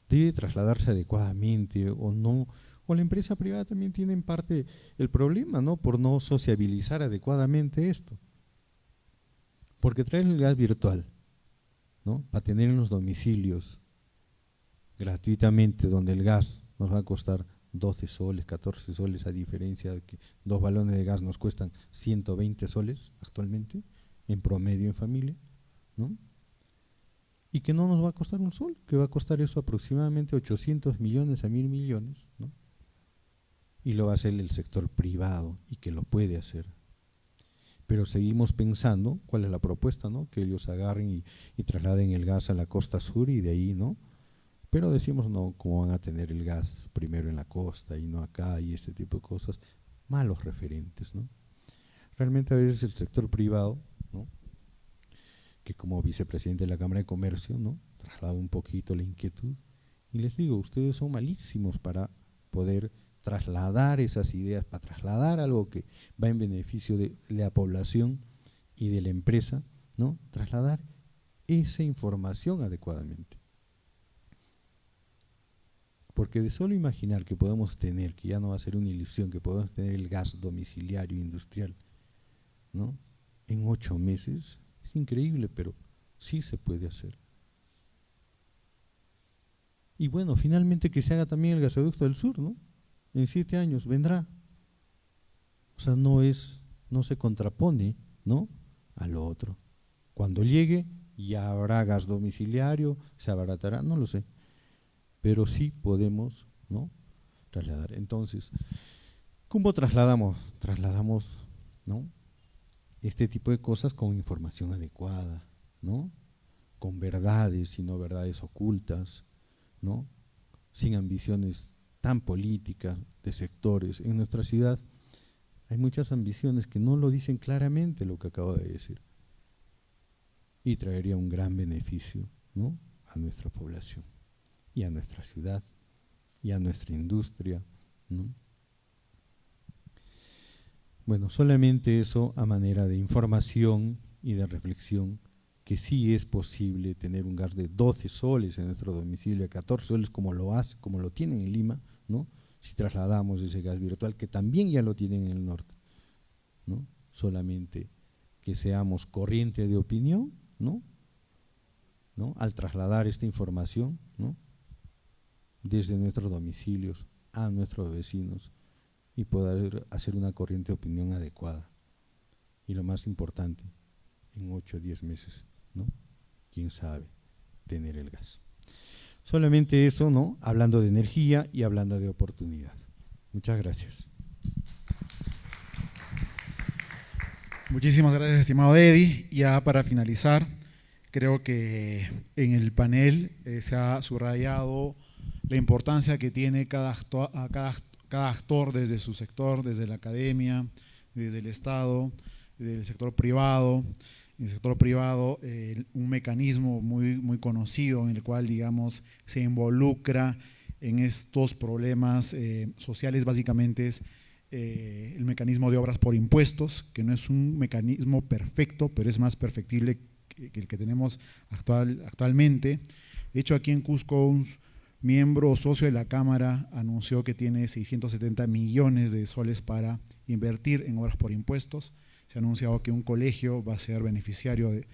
debe trasladarse adecuadamente o no, o la empresa privada también tiene en parte el problema, ¿no?, por no sociabilizar adecuadamente esto. Porque traer el gas virtual, ¿no?, para tener en los domicilios gratuitamente, donde el gas nos va a costar 12 soles, 14 soles, a diferencia de que 2 balones de gas nos cuestan 120 soles actualmente, en promedio en familia, ¿no?, y que no nos va a costar un sol, que va a costar eso aproximadamente 800 millones a 1.000 millones, ¿no?, y lo va a hacer el sector privado y que lo puede hacer. Pero seguimos pensando, ¿cuál es la propuesta?, ¿no?, que ellos agarren y trasladen el gas a la costa sur y de ahí, ¿no?, pero decimos, no, ¿cómo van a tener el gas primero en la costa y no acá y este tipo de cosas? Malos referentes, ¿no? Realmente a veces el sector privado, ¿no?, que como vicepresidente de la Cámara de Comercio, ¿no?, traslada un poquito la inquietud y les digo, ustedes son malísimos para poder trasladar esas ideas, para trasladar algo que va en beneficio de la población y de la empresa, ¿no?, trasladar esa información adecuadamente. Porque de solo imaginar que podemos tener, que ya no va a ser una ilusión, que podemos tener el gas domiciliario industrial, ¿no?, en 8 meses, es increíble, pero sí se puede hacer. Y bueno, finalmente que se haga también el gasoducto del sur, ¿no?, en 7 años vendrá. O sea, no se contrapone, ¿no?, a lo otro. Cuando llegue ya habrá gas domiciliario, se abaratará, no lo sé, pero sí podemos, ¿no?, trasladar. Entonces, ¿cómo trasladamos? Trasladamos, ¿no?, este tipo de cosas con información adecuada, ¿no?, con verdades, sino verdades ocultas, ¿no? Sin ambiciones tan políticas de sectores. En nuestra ciudad hay muchas ambiciones que no lo dicen claramente lo que acabo de decir, y traería un gran beneficio, ¿no?, a nuestra población y a nuestra ciudad y a nuestra industria, ¿no? Bueno, solamente eso a manera de información y de reflexión, que sí es posible tener un gas de 12 soles en nuestro domicilio, 14 soles como lo tienen en Lima, ¿no?, si trasladamos ese gas virtual, que también ya lo tienen en el norte, ¿no? Solamente que seamos corriente de opinión, ¿no?, al trasladar esta información, ¿no?, desde nuestros domicilios a nuestros vecinos, y poder hacer una corriente de opinión adecuada. Y lo más importante, en 8 o 10 meses, ¿no?, quién sabe, tener el gas. Solamente eso, ¿no?, hablando de energía y hablando de oportunidad. Muchas gracias. Muchísimas gracias, estimado Eddie. Ya para finalizar, creo que en el panel se ha subrayado la importancia que tiene cada actor desde su sector, desde la academia, desde el Estado, desde el sector privado. En el sector privado, un mecanismo muy conocido en el cual, digamos, se involucra en estos problemas sociales, básicamente es el mecanismo de obras por impuestos, que no es un mecanismo perfecto, pero es más perfectible que el que tenemos actualmente. De hecho, aquí en Cusco, un miembro o socio de la Cámara anunció que tiene 670 millones de soles para invertir en obras por impuestos. Se ha anunciado que un colegio va a ser beneficiario de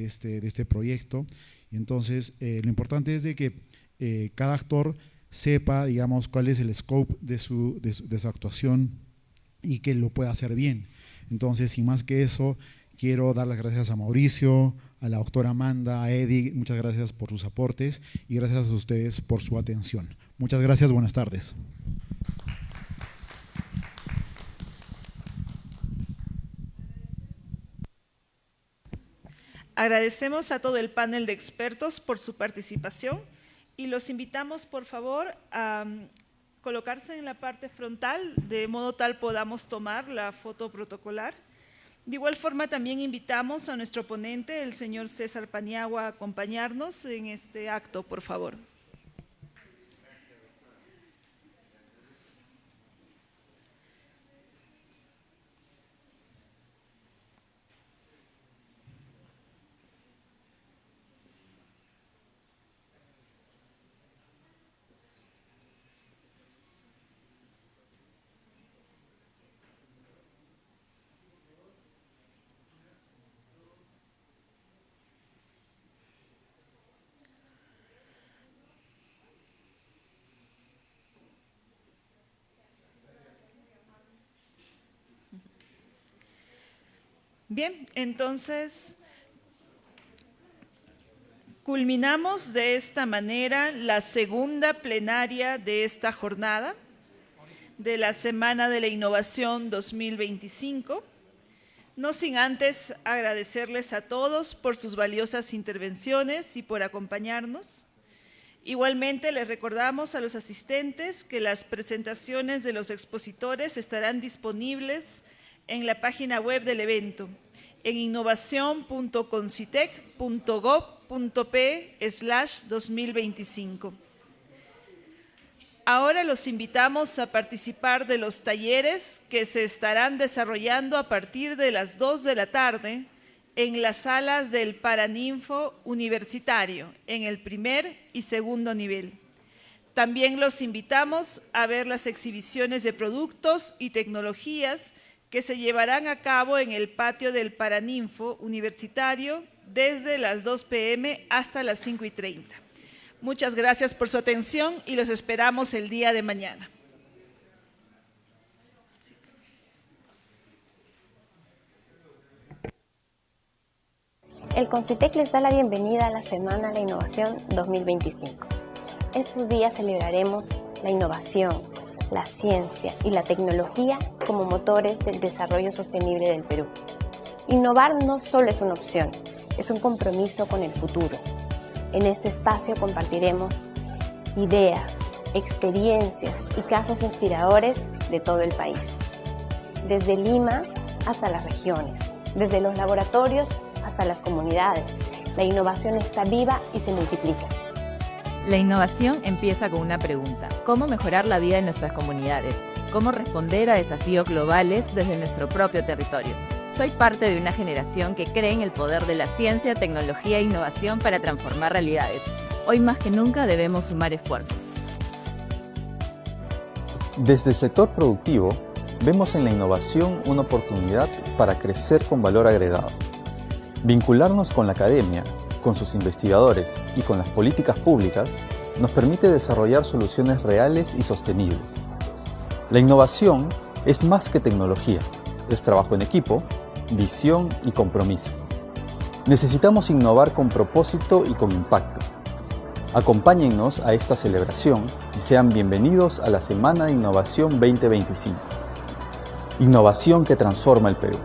este proyecto. Y entonces, lo importante es de que cada actor sepa, digamos, cuál es el scope de su actuación y que lo pueda hacer bien. Entonces, sin más que eso, quiero dar las gracias a Mauricio, a la doctora Amanda, a Eddie, muchas gracias por sus aportes y gracias a ustedes por su atención. Muchas gracias, buenas tardes. Agradecemos a todo el panel de expertos por su participación y los invitamos, por favor, a colocarse en la parte frontal, de modo tal podamos tomar la foto protocolar. De igual forma, también invitamos a nuestro ponente, el señor César Paniagua, a acompañarnos en este acto, por favor. Bien, entonces culminamos de esta manera la segunda plenaria de esta jornada de la Semana de la Innovación 2025. No sin antes agradecerles a todos por sus valiosas intervenciones y por acompañarnos. Igualmente les recordamos a los asistentes que las presentaciones de los expositores estarán disponibles en la página web del evento, en innovacion.concitec.gov.p/2025. Ahora los invitamos a participar de los talleres que se estarán desarrollando a partir de las 2 de la tarde en las salas del Paraninfo Universitario, en el primer y segundo nivel. También los invitamos a ver las exhibiciones de productos y tecnologías que se llevarán a cabo en el patio del Paraninfo Universitario desde las 2 p.m. hasta las 5:30. Muchas gracias por su atención y los esperamos el día de mañana. El CONCITEC les da la bienvenida a la Semana de la Innovación 2025. Estos días celebraremos la innovación, la ciencia y la tecnología como motores del desarrollo sostenible del Perú. Innovar no solo es una opción, es un compromiso con el futuro. En este espacio compartiremos ideas, experiencias y casos inspiradores de todo el país. Desde Lima hasta las regiones, desde los laboratorios hasta las comunidades, la innovación está viva y se multiplica. La innovación empieza con una pregunta: ¿cómo mejorar la vida de nuestras comunidades? ¿Cómo responder a desafíos globales desde nuestro propio territorio? Soy parte de una generación que cree en el poder de la ciencia, tecnología e innovación para transformar realidades. Hoy más que nunca debemos sumar esfuerzos. Desde el sector productivo, vemos en la innovación una oportunidad para crecer con valor agregado. Vincularnos con la academia, con sus investigadores y con las políticas públicas nos permite desarrollar soluciones reales y sostenibles. La innovación es más que tecnología, es trabajo en equipo, visión y compromiso. Necesitamos innovar con propósito y con impacto. Acompáñennos a esta celebración y sean bienvenidos a la Semana de Innovación 2025. Innovación que transforma el Perú.